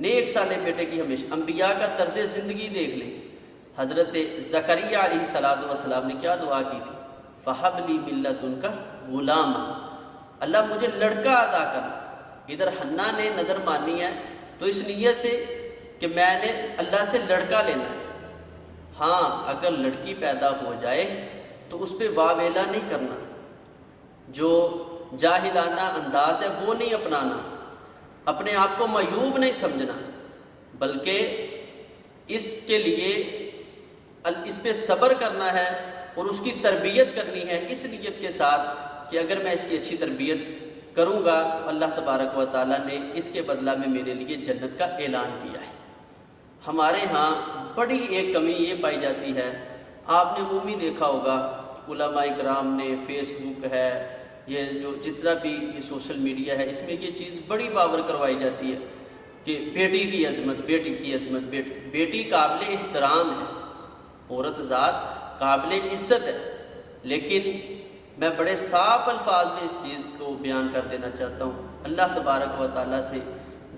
نیک صالح بیٹے کی ہمیشہ انبیاء کا طرز زندگی دیکھ لیں۔ حضرت زکریا علیہ السلام نے کیا دعا کی تھی؟ فَحَبْ لِي مِن لَّدُنْكَ غُلَامًا، اللہ مجھے لڑکا عطا کرنا۔ ادھر حنا نے نظر مانی ہے تو اس نیت سے کہ میں نے اللہ سے لڑکا لینا ہے۔ ہاں اگر لڑکی پیدا ہو جائے تو اس پہ واویلا نہیں کرنا، جو جاہلانہ انداز ہے وہ نہیں اپنانا، اپنے آپ کو معیوب نہیں سمجھنا، بلکہ اس کے لیے اس پہ صبر کرنا ہے اور اس کی تربیت کرنی ہے اس نیت کے ساتھ کہ اگر میں اس کی اچھی تربیت کروں گا تو اللہ تبارک و تعالیٰ نے اس کے بدلہ میں میرے لیے جنت کا اعلان کیا ہے۔ ہمارے ہاں بڑی ایک کمی یہ پائی جاتی ہے، آپ نے عمومی دیکھا ہوگا علماء کرام نے، فیس بک ہے، یہ جو جتنا بھی یہ سوشل میڈیا ہے اس میں یہ چیز بڑی باور کروائی جاتی ہے کہ بیٹی کی عظمت، بیٹی کی عظمت، بیٹی قابل احترام ہے، عورت ذات قابل عزت ہے، لیکن میں بڑے صاف الفاظ میں اس چیز کو بیان کر دینا چاہتا ہوں، اللہ تبارک و تعالیٰ سے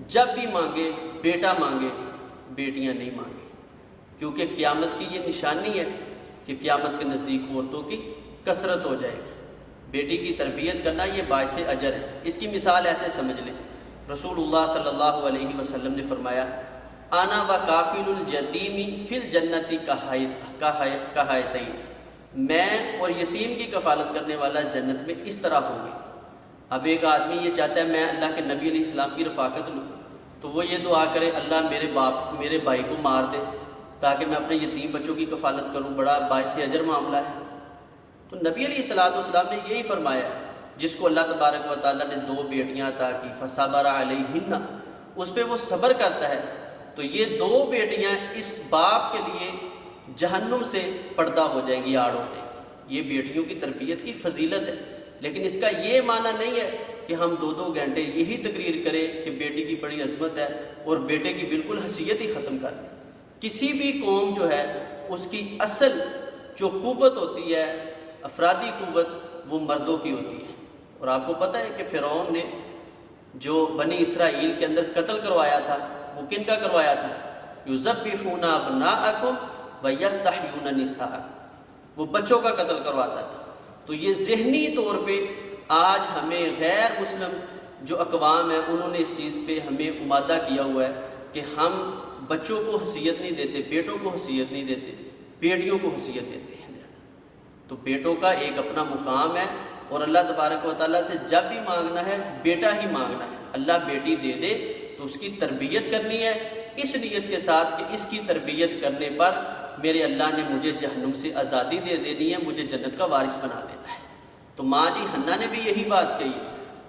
جب بھی مانگے بیٹا مانگے، بیٹیاں نہیں مانگے، کیونکہ قیامت کی یہ نشانی ہے کہ قیامت کے نزدیک عورتوں کی کثرت ہو جائے گی۔ بیٹی کی تربیت کرنا یہ باعث اجر ہے۔ اس کی مثال ایسے سمجھ لیں، رسول اللہ صلی اللہ علیہ وسلم نے فرمایا انا و کافل الجتیم فی الجنت کہایتین، میں اور یتیم کی کفالت کرنے والا جنت میں اس طرح ہوں گے۔ اب ایک آدمی یہ چاہتا ہے میں اللہ کے نبی علیہ السلام کی رفاقت لوں تو وہ یہ دعا کرے اللہ میرے بھائی کو مار دے تاکہ میں اپنے یتیم بچوں کی کفالت کروں، بڑا باعث اجر معاملہ ہے۔ تو نبی علیہ السلام نے یہی فرمایا، جس کو اللہ تبارک و تعالیٰ نے 2 بیٹیاں عطا کی فصبر علیہن، اس پہ وہ صبر کرتا ہے تو یہ 2 بیٹیاں اس باپ کے لیے جہنم سے پردہ ہو جائیں گی، آڑ ہو جائیں گی۔ یہ بیٹیوں کی تربیت کی فضیلت ہے، لیکن اس کا یہ معنی نہیں ہے کہ ہم 2 گھنٹے یہی تقریر کریں کہ بیٹی کی بڑی عظمت ہے اور بیٹے کی بالکل حیثیت ہی ختم کر دیں۔ کسی بھی قوم جو ہے اس کی اصل جو قوت ہوتی ہے، افرادی قوت، وہ مردوں کی ہوتی ہے۔ اور آپ کو پتہ ہے کہ فرعون نے جو بنی اسرائیل کے اندر قتل کروایا تھا وہ کن کا کروایا تھا؟ یذبحون ابناءکم وَيَسْتَحْيُونَ نِسَاءَكُمْ، وہ بچوں کا قتل کرواتا تھا۔ تو یہ ذہنی طور پہ آج ہمیں غیر مسلم جو اقوام ہیں انہوں نے اس چیز پہ ہمیں آمادہ کیا ہوا ہے کہ ہم بچوں کو حیثیت نہیں دیتے، بیٹوں کو حیثیت نہیں دیتے، بیٹیوں کو حیثیت دیتے ہیں زیادہ۔ تو بیٹوں کا ایک اپنا مقام ہے، اور اللہ تبارک و تعالیٰ سے جب بھی مانگنا ہے بیٹا ہی مانگنا ہے۔ اللہ بیٹی دے دے تو اس کی تربیت کرنی ہے اس نیت کے ساتھ کہ اس کی تربیت کرنے پر میرے اللہ نے مجھے جہنم سے آزادی دے دینی ہے، مجھے جنت کا وارث بنا دینا ہے۔ تو ماں جی حنہ نے بھی یہی بات کہی،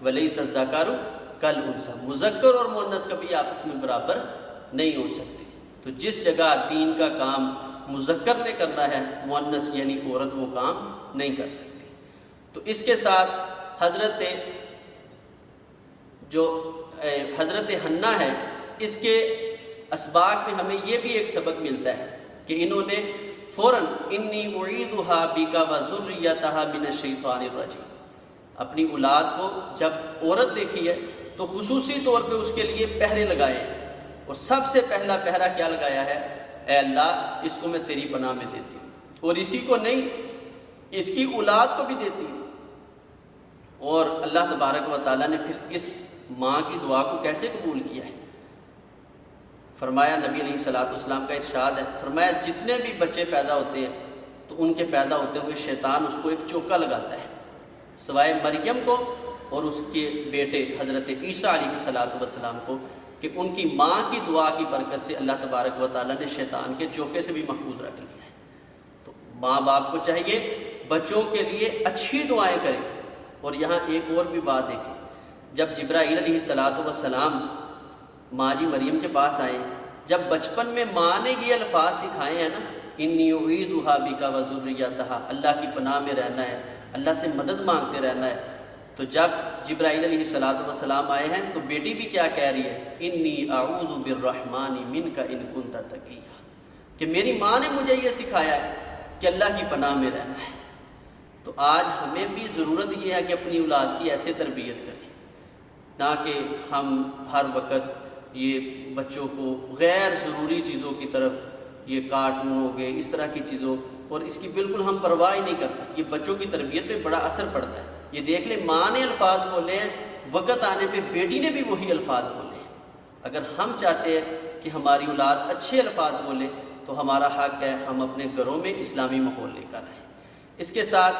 وَلَيْسَ الذَّكَرُ كَالْأُنثىٰ، مذکر اور مؤنث کبھی آپس میں برابر نہیں ہو سکتے۔ تو جس جگہ دین کا کام مذکر نے کرنا ہے، مؤنث یعنی عورت وہ کام نہیں کر سکتی۔ تو اس کے ساتھ حضرت حنہ ہے، اس کے اسباق میں ہمیں یہ بھی ایک سبق ملتا ہے کہ انہوں نے فوراً انی اعیدھا بک وذریتھا من الشیطان الرجیم، اپنی اولاد کو جب عورت دیکھی ہے تو خصوصی طور پہ اس کے لیے پہرے لگائے ہیں، اور سب سے پہلا پہرا کیا لگایا ہے؟ اے اللہ اس کو میں تیری پناہ میں دیتی ہوں، اور اسی کو نہیں اس کی اولاد کو بھی دیتی ہوں۔ اور اللہ تبارک و تعالیٰ نے پھر اس ماں کی دعا کو کیسے قبول کیا ہے؟ فرمایا، نبی علیہ الصلوۃ والسلام کا ارشاد ہے، فرمایا جتنے بھی بچے پیدا ہوتے ہیں تو ان کے پیدا ہوتے ہوئے شیطان اس کو ایک چوکا لگاتا ہے، سوائے مریم کو اور اس کے بیٹے حضرت عیسیٰ علیہ الصلوۃ والسلام کو، کہ ان کی ماں کی دعا کی برکت سے اللہ تبارک و تعالیٰ نے شیطان کے چوکے سے بھی محفوظ رکھ لیا ہے۔ تو ماں باپ کو چاہیے بچوں کے لیے اچھی دعائیں کریں۔ اور یہاں ایک اور بھی بات دیکھیں، جب جبرائیل علیہ الصلوۃ والسلام ماں جی مریم کے پاس آئے، جب بچپن میں ماں نے یہ الفاظ سکھائے ہیں نا، انی اعیدھا بک وذریتھا، اللہ کی پناہ میں رہنا ہے، اللہ سے مدد مانگتے رہنا ہے، تو جب جبرائیل علیہ الصلوۃ والسلام آئے ہیں تو بیٹی بھی کیا کہہ رہی ہے؟ انی اعوذ بالرحمن منک ان کنت تقیا، کہ میری ماں نے مجھے یہ سکھایا ہے کہ اللہ کی پناہ میں رہنا ہے۔ تو آج ہمیں بھی ضرورت یہ ہے کہ اپنی اولاد کی ایسے تربیت کریں، نہ کہ ہم ہر وقت یہ بچوں کو غیر ضروری چیزوں کی طرف، یہ کارٹون ہو گئے اس طرح کی چیزوں، اور اس کی بالکل ہم پرواہ ہی نہیں کرتے۔ یہ بچوں کی تربیت پہ بڑا اثر پڑتا ہے۔ یہ دیکھ لیں، ماں نے الفاظ بولے ہیں، وقت آنے پہ بیٹی نے بھی وہی الفاظ بولے ہیں۔ اگر ہم چاہتے ہیں کہ ہماری اولاد اچھے الفاظ بولے تو ہمارا حق ہے ہم اپنے گھروں میں اسلامی ماحول لے کر آئیں۔ اس کے ساتھ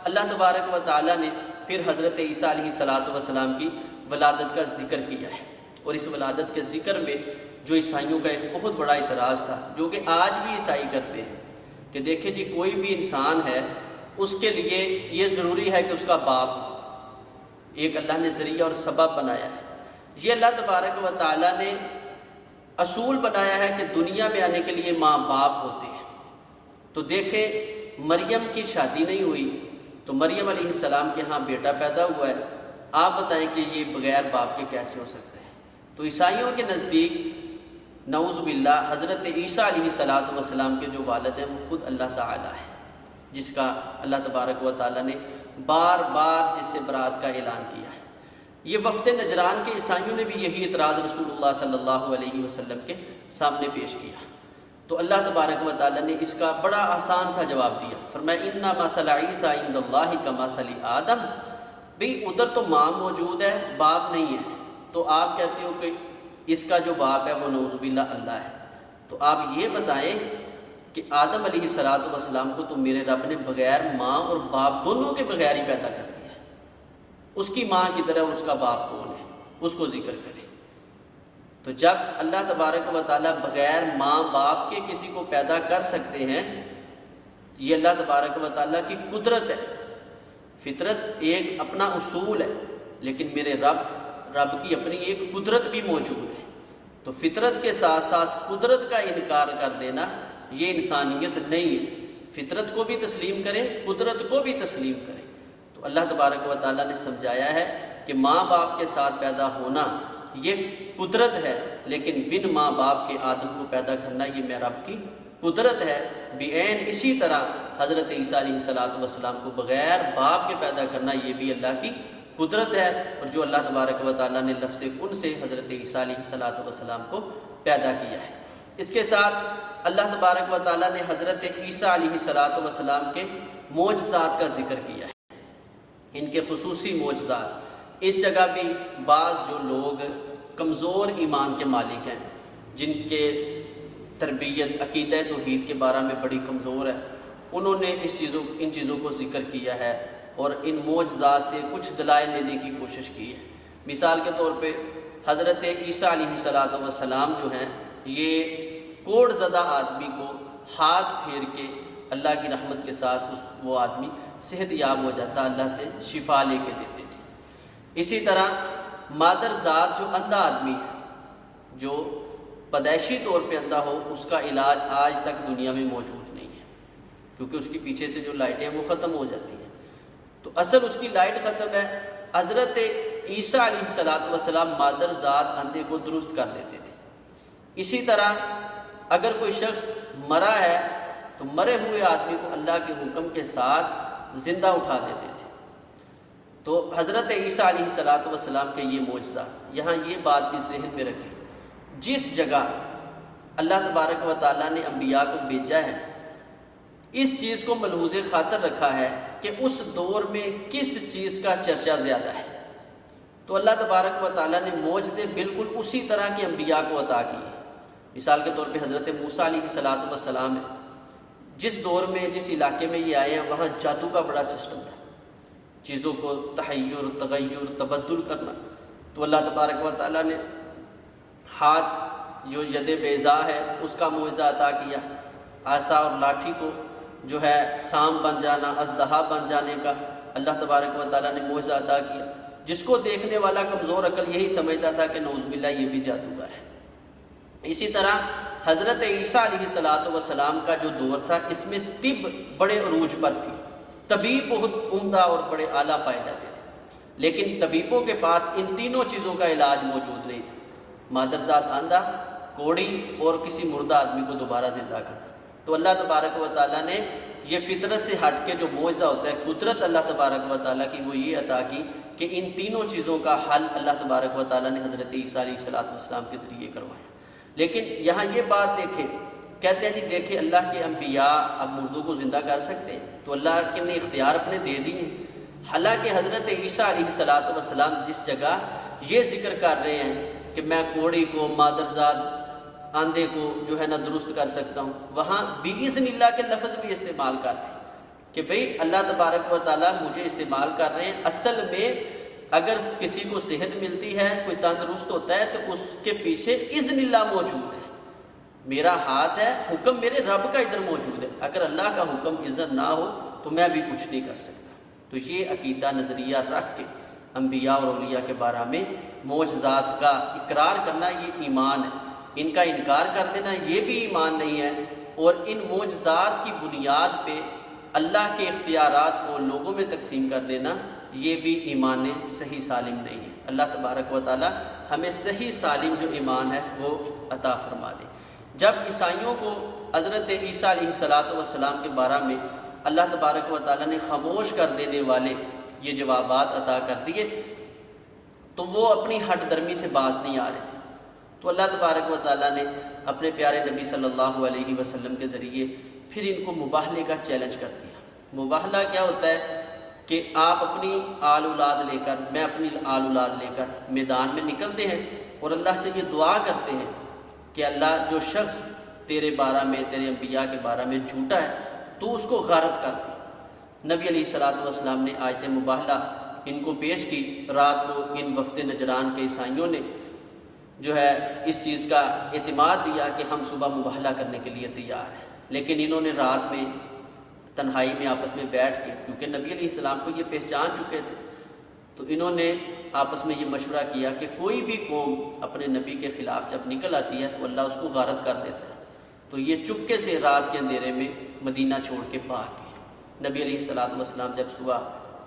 اللہ تبارک و تعالیٰ نے پھر حضرت عیسیٰ علیہ الصلوۃ والسلام کی ولادت کا ذکر کیا ہے، اور اس ولادت کے ذکر میں جو عیسائیوں کا ایک بہت بڑا اعتراض تھا، جو کہ آج بھی عیسائی کرتے ہیں، کہ دیکھیں جی کوئی بھی انسان ہے اس کے لیے یہ ضروری ہے کہ اس کا باپ ہو۔ ایک اللہ نے ذریعہ اور سبب بنایا ہے، یہ اللہ تبارک و تعالیٰ نے اصول بنایا ہے کہ دنیا میں آنے کے لیے ماں باپ ہوتے ہیں۔ تو دیکھیں مریم کی شادی نہیں ہوئی تو مریم علیہ السلام کے ہاں بیٹا پیدا ہوا ہے، آپ بتائیں کہ یہ بغیر باپ کے کیسے ہو سکتا ہے؟ تو عیسائیوں کے نزدیک نعوذ باللہ حضرت عیسیٰ علیہ الصلوۃ والسلام کے جو والد ہیں وہ خود اللہ تعالیٰ ہے، جس کا اللہ تبارک و تعالیٰ نے بار بار جس سے برات کا اعلان کیا ہے۔ یہ وفد نجران کے عیسائیوں نے بھی یہی اعتراض رسول اللہ صلی اللہ علیہ وسلم کے سامنے پیش کیا، تو اللہ تبارک و تعالیٰ نے اس کا بڑا آسان سا جواب دیا، فرمایا اِنَّ مَثَلَ عِیسیٰ عِندَ اللہِ کَمَثَلِ آدم، بھئی ادھر تو ماں موجود ہے، باپ نہیں ہے، تو آپ کہتے ہو کہ اس کا جو باپ ہے وہ نعوذ باللہ اللہ ہے، تو آپ یہ بتائیں کہ آدم علیہ الصلوۃ والسلام کو تو میرے رب نے بغیر ماں اور باپ دونوں کے بغیر ہی پیدا کر دیا ہے، اس کی ماں کی طرح اس کا باپ کون ہے، اس کو ذکر کرے۔ تو جب اللہ تبارک و تعالیٰ بغیر ماں باپ کے کسی کو پیدا کر سکتے ہیں، یہ اللہ تبارک و تعالیٰ کی قدرت ہے۔ فطرت ایک اپنا اصول ہے، لیکن میرے رب کی اپنی ایک قدرت بھی موجود ہے، تو فطرت کے ساتھ ساتھ قدرت کا انکار کر دینا یہ انسانیت نہیں ہے۔ فطرت کو بھی تسلیم کریں، قدرت کو بھی تسلیم کریں۔ تو اللہ تبارک و تعالیٰ نے سمجھایا ہے کہ ماں باپ کے ساتھ پیدا ہونا یہ قدرت ہے، لیکن بن ماں باپ کے آدم کو پیدا کرنا یہ میرے رب کی قدرت ہے۔ بعین اسی طرح حضرت عیسیٰ علیہ الصلوۃ والسلام کو بغیر باپ کے پیدا کرنا یہ بھی اللہ کی قدرت ہے، اور جو اللہ تبارک و تعالیٰ نے لفظ کن سے حضرت عیسیٰ علیہ الصلوۃ والسلام کو پیدا کیا ہے۔ اس کے ساتھ اللہ تبارک و تعالیٰ نے حضرت عیسیٰ علیہ السلام کے معجزات کا ذکر کیا ہے، ان کے خصوصی معجزات۔ اس جگہ بھی بعض جو لوگ کمزور ایمان کے مالک ہیں، جن کے تربیت عقیدہ توحید کے بارے میں بڑی کمزور ہے، انہوں نے ان چیزوں کو ذکر کیا ہے اور ان معجزات سے کچھ دلائل لینے کی کوشش کی ہے۔ مثال کے طور پہ حضرت عیسیٰ علیہ السلام جو ہیں، یہ کوڑ زدہ آدمی کو ہاتھ پھیر کے اللہ کی رحمت کے ساتھ وہ آدمی صحت یاب ہو جاتا، اللہ سے شفا لے کے دیتے تھے۔ اسی طرح مادر ذات جو اندھا آدمی ہے، جو پیدائشی طور پہ اندھا ہو، اس کا علاج آج تک دنیا میں موجود نہیں ہے، کیونکہ اس کی پیچھے سے جو لائٹیں ہیں وہ ختم ہو جاتی ہیں، تو اصل اس کی لائٹ ختم ہے۔ حضرت عیسیٰ علیہ السلام مادر ذات اندھے کو درست کر دیتے تھے۔ اسی طرح اگر کوئی شخص مرا ہے تو مرے ہوئے آدمی کو اللہ کے حکم کے ساتھ زندہ اٹھا دیتے تھے۔ تو حضرت عیسیٰ علیہ السلام کے یہ معجزہ، یہاں یہ بات بھی ذہن میں رکھیں، جس جگہ اللہ تبارک و تعالیٰ نے انبیاء کو بھیجا ہے، اس چیز کو ملحوظ خاطر رکھا ہے کہ اس دور میں کس چیز کا چرچا زیادہ ہے۔ تو اللہ تبارک و تعالیٰ نے معجزے بالکل اسی طرح کے انبیاء کو عطا کیے۔ مثال کے طور پہ حضرت موسیٰ علیہ السلام ہے، جس دور میں جس علاقے میں یہ آئے ہیں وہاں جادو کا بڑا سسٹم تھا، چیزوں کو تحیر، تغیر، تبدل کرنا۔ تو اللہ تبارک و تعالیٰ نے ہاتھ جو ید بیضاء ہے اس کا معجزہ عطا کیا، عصا اور لاٹھی کو جو ہے سام بن جانا، اژدہا بن جانے کا اللہ تبارک و تعالیٰ نے معجزہ عطا کیا، جس کو دیکھنے والا کمزور عقل یہی سمجھتا تھا کہ نعوذ باللہ یہ بھی جادوگر ہے۔ اسی طرح حضرت عیسیٰ علیہ السلام کا جو دور تھا، اس میں طب بڑے عروج پر تھی، طبیب بہت عمدہ اور بڑے اعلیٰ پائے جاتے تھے، لیکن طبیبوں کے پاس ان تینوں چیزوں کا علاج موجود نہیں تھا: مادر ذات اندھا، کوڑی اور کسی مردہ آدمی کو دوبارہ زندہ کرنا۔ تو اللہ تبارک و تعالیٰ نے یہ فطرت سے ہٹ کے جو معجزہ ہوتا ہے، قدرت اللہ تبارک و تعالیٰ کی، وہ یہ عطا کی کہ ان تینوں چیزوں کا حل اللہ تبارک و تعالیٰ نے حضرت عیسیٰ علیہ السلام کے ذریعے کروایا۔ لیکن یہاں یہ بات دیکھیں، کہتے ہیں جی دیکھیں اللہ کے انبیاء اب مردوں کو زندہ کر سکتے ہیں، تو اللہ کے نے اختیار اپنے دے دیے ہیں۔ حالانکہ حضرت عیسیٰ علیہ السلام جس جگہ یہ ذکر کر رہے ہیں کہ میں کوڑی کو، مادرزاد آندھے کو جو ہے نا درست کر سکتا ہوں، وہاں بِإِذْنِ اللہ کے لفظ بھی استعمال کر رہے ہیں کہ بھئی اللہ تبارک و تعالیٰ مجھے استعمال کر رہے ہیں۔ اصل میں اگر کسی کو صحت ملتی ہے، کوئی تندرست ہوتا ہے، تو اس کے پیچھے اذن اللہ موجود ہے، میرا ہاتھ ہے، حکم میرے رب کا ادھر موجود ہے۔ اگر اللہ کا حکم اذن نہ ہو تو میں بھی کچھ نہیں کر سکتا۔ تو یہ عقیدہ نظریہ رکھ کے انبیاء اور اولیاء کے بارے میں معجزات کا اقرار کرنا یہ ایمان ہے، ان کا انکار کر دینا یہ بھی ایمان نہیں ہے، اور ان معجزات کی بنیاد پہ اللہ کے اختیارات کو لوگوں میں تقسیم کر دینا یہ بھی ایمان صحیح سالم نہیں ہے۔ اللہ تبارک و تعالی ہمیں صحیح سالم جو ایمان ہے وہ عطا فرما دے۔ جب عیسائیوں کو حضرت عیسیٰ علیہ السلام کے بارے میں اللہ تبارک و تعالی نے خاموش کر دینے والے یہ جوابات عطا کر دیے تو وہ اپنی ہٹ درمی سے باز نہیں آ رہے تھے، تو اللہ تبارک و تعالی نے اپنے پیارے نبی صلی اللہ علیہ وسلم کے ذریعے پھر ان کو مباہلے کا چیلنج کر دیا۔ مباہلہ کیا ہوتا ہے کہ آپ اپنی آل اولاد لے کر، میں اپنی آل اولاد لے کر میدان میں نکلتے ہیں اور اللہ سے یہ دعا کرتے ہیں کہ اللہ جو شخص تیرے بارے میں، تیرے انبیاء کے بارے میں جھوٹا ہے تو اس کو غارت کر دے۔ نبی علیہ السلام نے آیت مباہلہ ان کو پیش کی۔ رات کو ان وفد نجران کے عیسائیوں نے جو ہے اس چیز کا اعتماد دیا کہ ہم صبح مباہلہ کرنے کے لیے تیار ہیں، لیکن انہوں نے رات میں تنہائی میں آپس میں بیٹھ کے، کیونکہ نبی علیہ السلام کو یہ پہچان چکے تھے، تو انہوں نے آپس میں یہ مشورہ کیا کہ کوئی بھی قوم اپنے نبی کے خلاف جب نکل آتی ہے تو اللہ اس کو غارت کر دیتا ہے، تو یہ چپکے سے رات کے اندھیرے میں مدینہ چھوڑ کے بھاگ گئے۔ نبی علیہ السلام جب صبح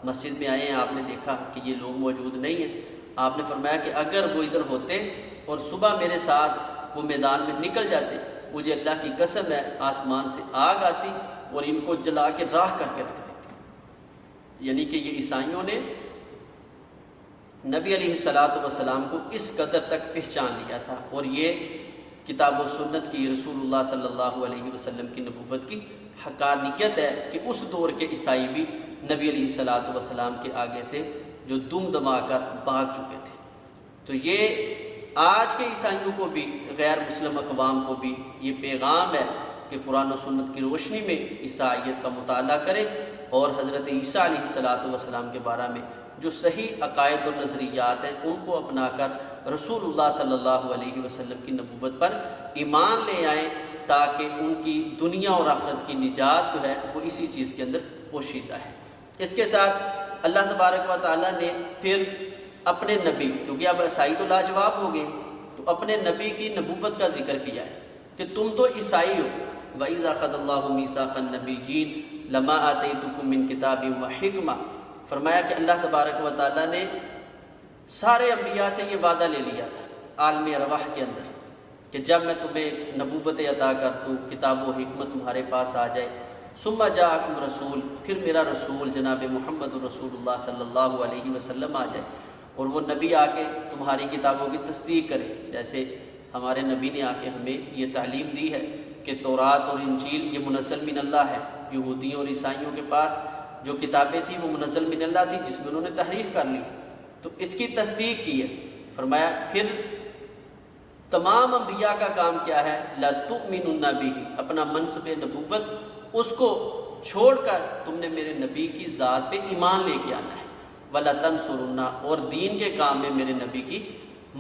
مسجد میں آئے ہیں، آپ نے دیکھا کہ یہ لوگ موجود نہیں ہیں، آپ نے فرمایا کہ اگر وہ ادھر ہوتے اور صبح میرے ساتھ وہ میدان میں نکل جاتے، مجھے اللہ کی قسم ہے آسمان سے آگ آتی اور ان کو جلا کے راہ کر کے رکھ دیتی۔ یعنی کہ یہ عیسائیوں نے نبی علیہ السلام کو اس قدر تک پہچان لیا تھا، اور یہ کتاب و سنت کی، رسول اللہ صلی اللہ علیہ وسلم کی نبوت کی حقانیت ہے کہ اس دور کے عیسائی بھی نبی علیہ الصلوۃ والسلام کے آگے سے جو دم دما کر بھاگ چکے تھے۔ تو یہ آج کے عیسائیوں کو بھی، غیر مسلم اقوام کو بھی یہ پیغام ہے کہ قرآن و سنت کی روشنی میں عیسائیت کا مطالعہ کریں اور حضرت عیسیٰ علیہ الصلوۃ والسلام کے بارے میں جو صحیح عقائد اور نظریات ہیں ان کو اپنا کر رسول اللہ صلی اللہ علیہ وسلم کی نبوت پر ایمان لے آئیں، تاکہ ان کی دنیا اور آخرت کی نجات جو ہے وہ اسی چیز کے اندر پوشیدہ ہے۔ اس کے ساتھ اللہ تبارک و تعالیٰ نے پھر اپنے نبی، کیونکہ اب عیسائی تو لاجواب ہو گئے، تو اپنے نبی کی نبوت کا ذکر کیا ہے کہ تم تو عیسائی ہو۔ وَإِذَا أَخَذَ اللَّهُ مِيثَاقَ النَّبِيِّينَ لَمَا آتَيْتُكُم مِّن كِتَابٍ وَحِكْمَةٍ، فرمایا کہ اللہ تبارک و تعالیٰ نے سارے انبیاء سے یہ وعدہ لے لیا تھا عالم ارواح کے اندر کہ جب میں تمہیں نبوت عطا کر دوں، کتاب و حکمت تمہارے پاس آ جائے، ثم جاءکم رسول، پھر میرا رسول جناب محمد رسول اللہ صلی اللہ علیہ وسلم آ جائے اور وہ نبی آ کے تمہاری کتابوں کی تصدیق کرے، جیسے ہمارے نبی نے آ کے ہمیں یہ تعلیم دی ہے کہ تورات اور انجیل یہ منزل من اللہ ہے۔ یہودیوں اور عیسائیوں کے پاس جو کتابیں تھیں وہ منزل من اللہ تھی، جس میں انہوں نے تحریف کر لی، تو اس کی تصدیق کی ہے۔ فرمایا پھر تمام انبیاء کا کام کیا ہے؟ لَتُؤْمِنُنَّ بِهِ، اپنا منصب نبوت اس کو چھوڑ کر تم نے میرے نبی کی ذات پہ ایمان لے کے آنا ہے، وَلَتَنْصُرُنَّ، اور دین کے کام میں میرے نبی کی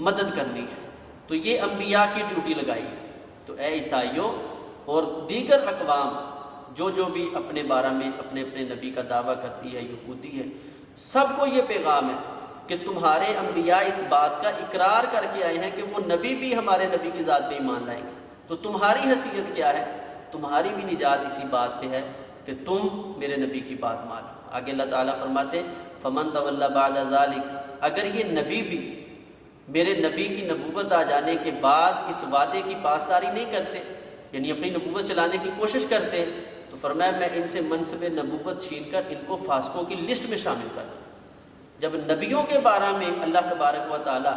مدد کرنی ہے۔ تو یہ انبیاء کی ڈیوٹی لگائی ہے۔ تو اے عیسائیوں اور دیگر اقوام جو بھی اپنے بارے میں اپنے نبی کا دعویٰ کرتی ہے، یہودی ہے، سب کو یہ پیغام ہے کہ تمہارے انبیاء اس بات کا اقرار کر کے آئے ہیں کہ وہ نبی بھی ہمارے نبی کی ذات پہ ایمان لائیں گے، تو تمہاری حیثیت کیا ہے؟ تمہاری بھی نجات اسی بات پہ ہے کہ تم میرے نبی کی بات مانو۔ آگے اللہ تعالیٰ فرماتے فَمَن تَوَلَّىٰ بَعْدَ ذَلِكَ، اگر یہ نبی بھی میرے نبی کی نبوت آ جانے کے بعد اس وعدے کی پاسداری نہیں کرتے، یعنی اپنی نبوت چلانے کی کوشش کرتے ہیں، تو فرمایا میں ان سے منصب نبوت چھین کر ان کو فاسقوں کی لسٹ میں شامل کر دوں۔ جب نبیوں کے بارے میں اللہ تبارک و تعالیٰ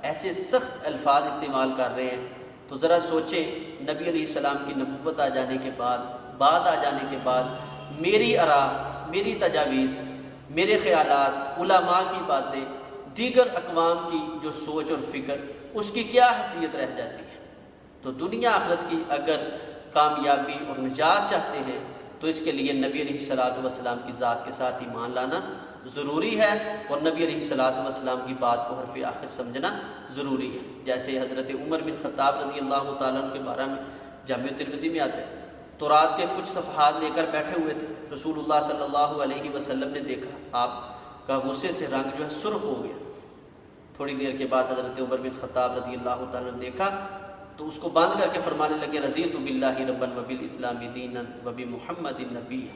ایسے سخت الفاظ استعمال کر رہے ہیں تو ذرا سوچیں، نبی علیہ السلام کی نبوت آ جانے کے بعد میری آراء، میری تجاویز، میرے خیالات، علماء کی باتیں، دیگر اقوام کی جو سوچ اور فکر، اس کی کیا حیثیت رہ جاتی ہے؟ تو دنیا آخرت کی اگر کامیابی اور نجات چاہتے ہیں تو اس کے لیے نبی علیہ الصلوۃ والسلام کی ذات کے ساتھ ایمان لانا ضروری ہے، اور نبی علیہ الصلوۃ والسلام کی بات کو حرف آخر سمجھنا ضروری ہے۔ جیسے حضرت عمر بن خطاب رضی اللہ تعالیٰ عنہ کے بارے میں جامع ترمذی میں آتے ہیں، تورات کے کچھ صفحات لے کر بیٹھے ہوئے تھے، رسول اللہ صلی اللہ علیہ وسلم نے دیکھا آپ کا غصے سے رنگ جو ہے سرخ ہو گیا۔ تھوڑی دیر کے بعد حضرت عمر بن خطاب رضی اللہ تعالیٰ نے دیکھا تو اس کو بند کر کے فرمانے لگے رضیت باللہ ربا وبالاسلام دینا وبمحمد نبیا۔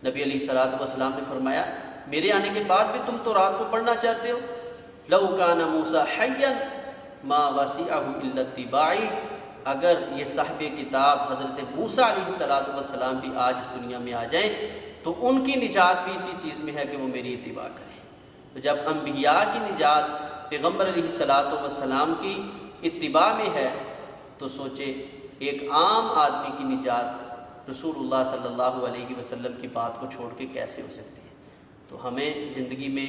نبی علیہ الصلوۃ والسلام نے فرمایا میرے آنے کے بعد بھی تم تورات کو پڑھنا چاہتے ہو؟ لو کان موسیٰ حیا ما وسعہ الا اتباعی، اگر یہ صاحب کتاب حضرت موسیٰ علیہ الصلوۃ والسلام بھی آج اس دنیا میں آ جائیں تو ان کی نجات بھی اسی چیز میں ہے کہ وہ میری اتباع کریں۔ تو جب انبیاء کی نجات پیغمبر علیہ الصلوۃ والسلام کی اتباع میں ہے تو سوچے ایک عام آدمی کی نجات رسول اللہ صلی اللہ علیہ وسلم کی بات کو چھوڑ کے کیسے ہو سکتی ہے؟ تو ہمیں زندگی میں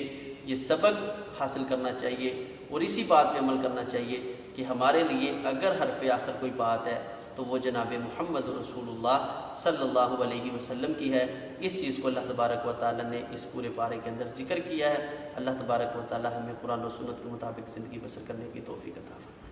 یہ سبق حاصل کرنا چاہیے اور اسی بات پہ عمل کرنا چاہیے کہ ہمارے لیے اگر حرف آخر کوئی بات ہے تو وہ جناب محمد رسول اللہ صلی اللہ علیہ وسلم کی ہے۔ اس چیز کو اللہ تبارک و تعالیٰ نے اس پورے پارے کے اندر ذکر کیا ہے۔ اللہ تبارک و تعالیٰ ہمیں قرآن و سنت کے مطابق زندگی بسر کرنے کی توفیق عطا فرمائے۔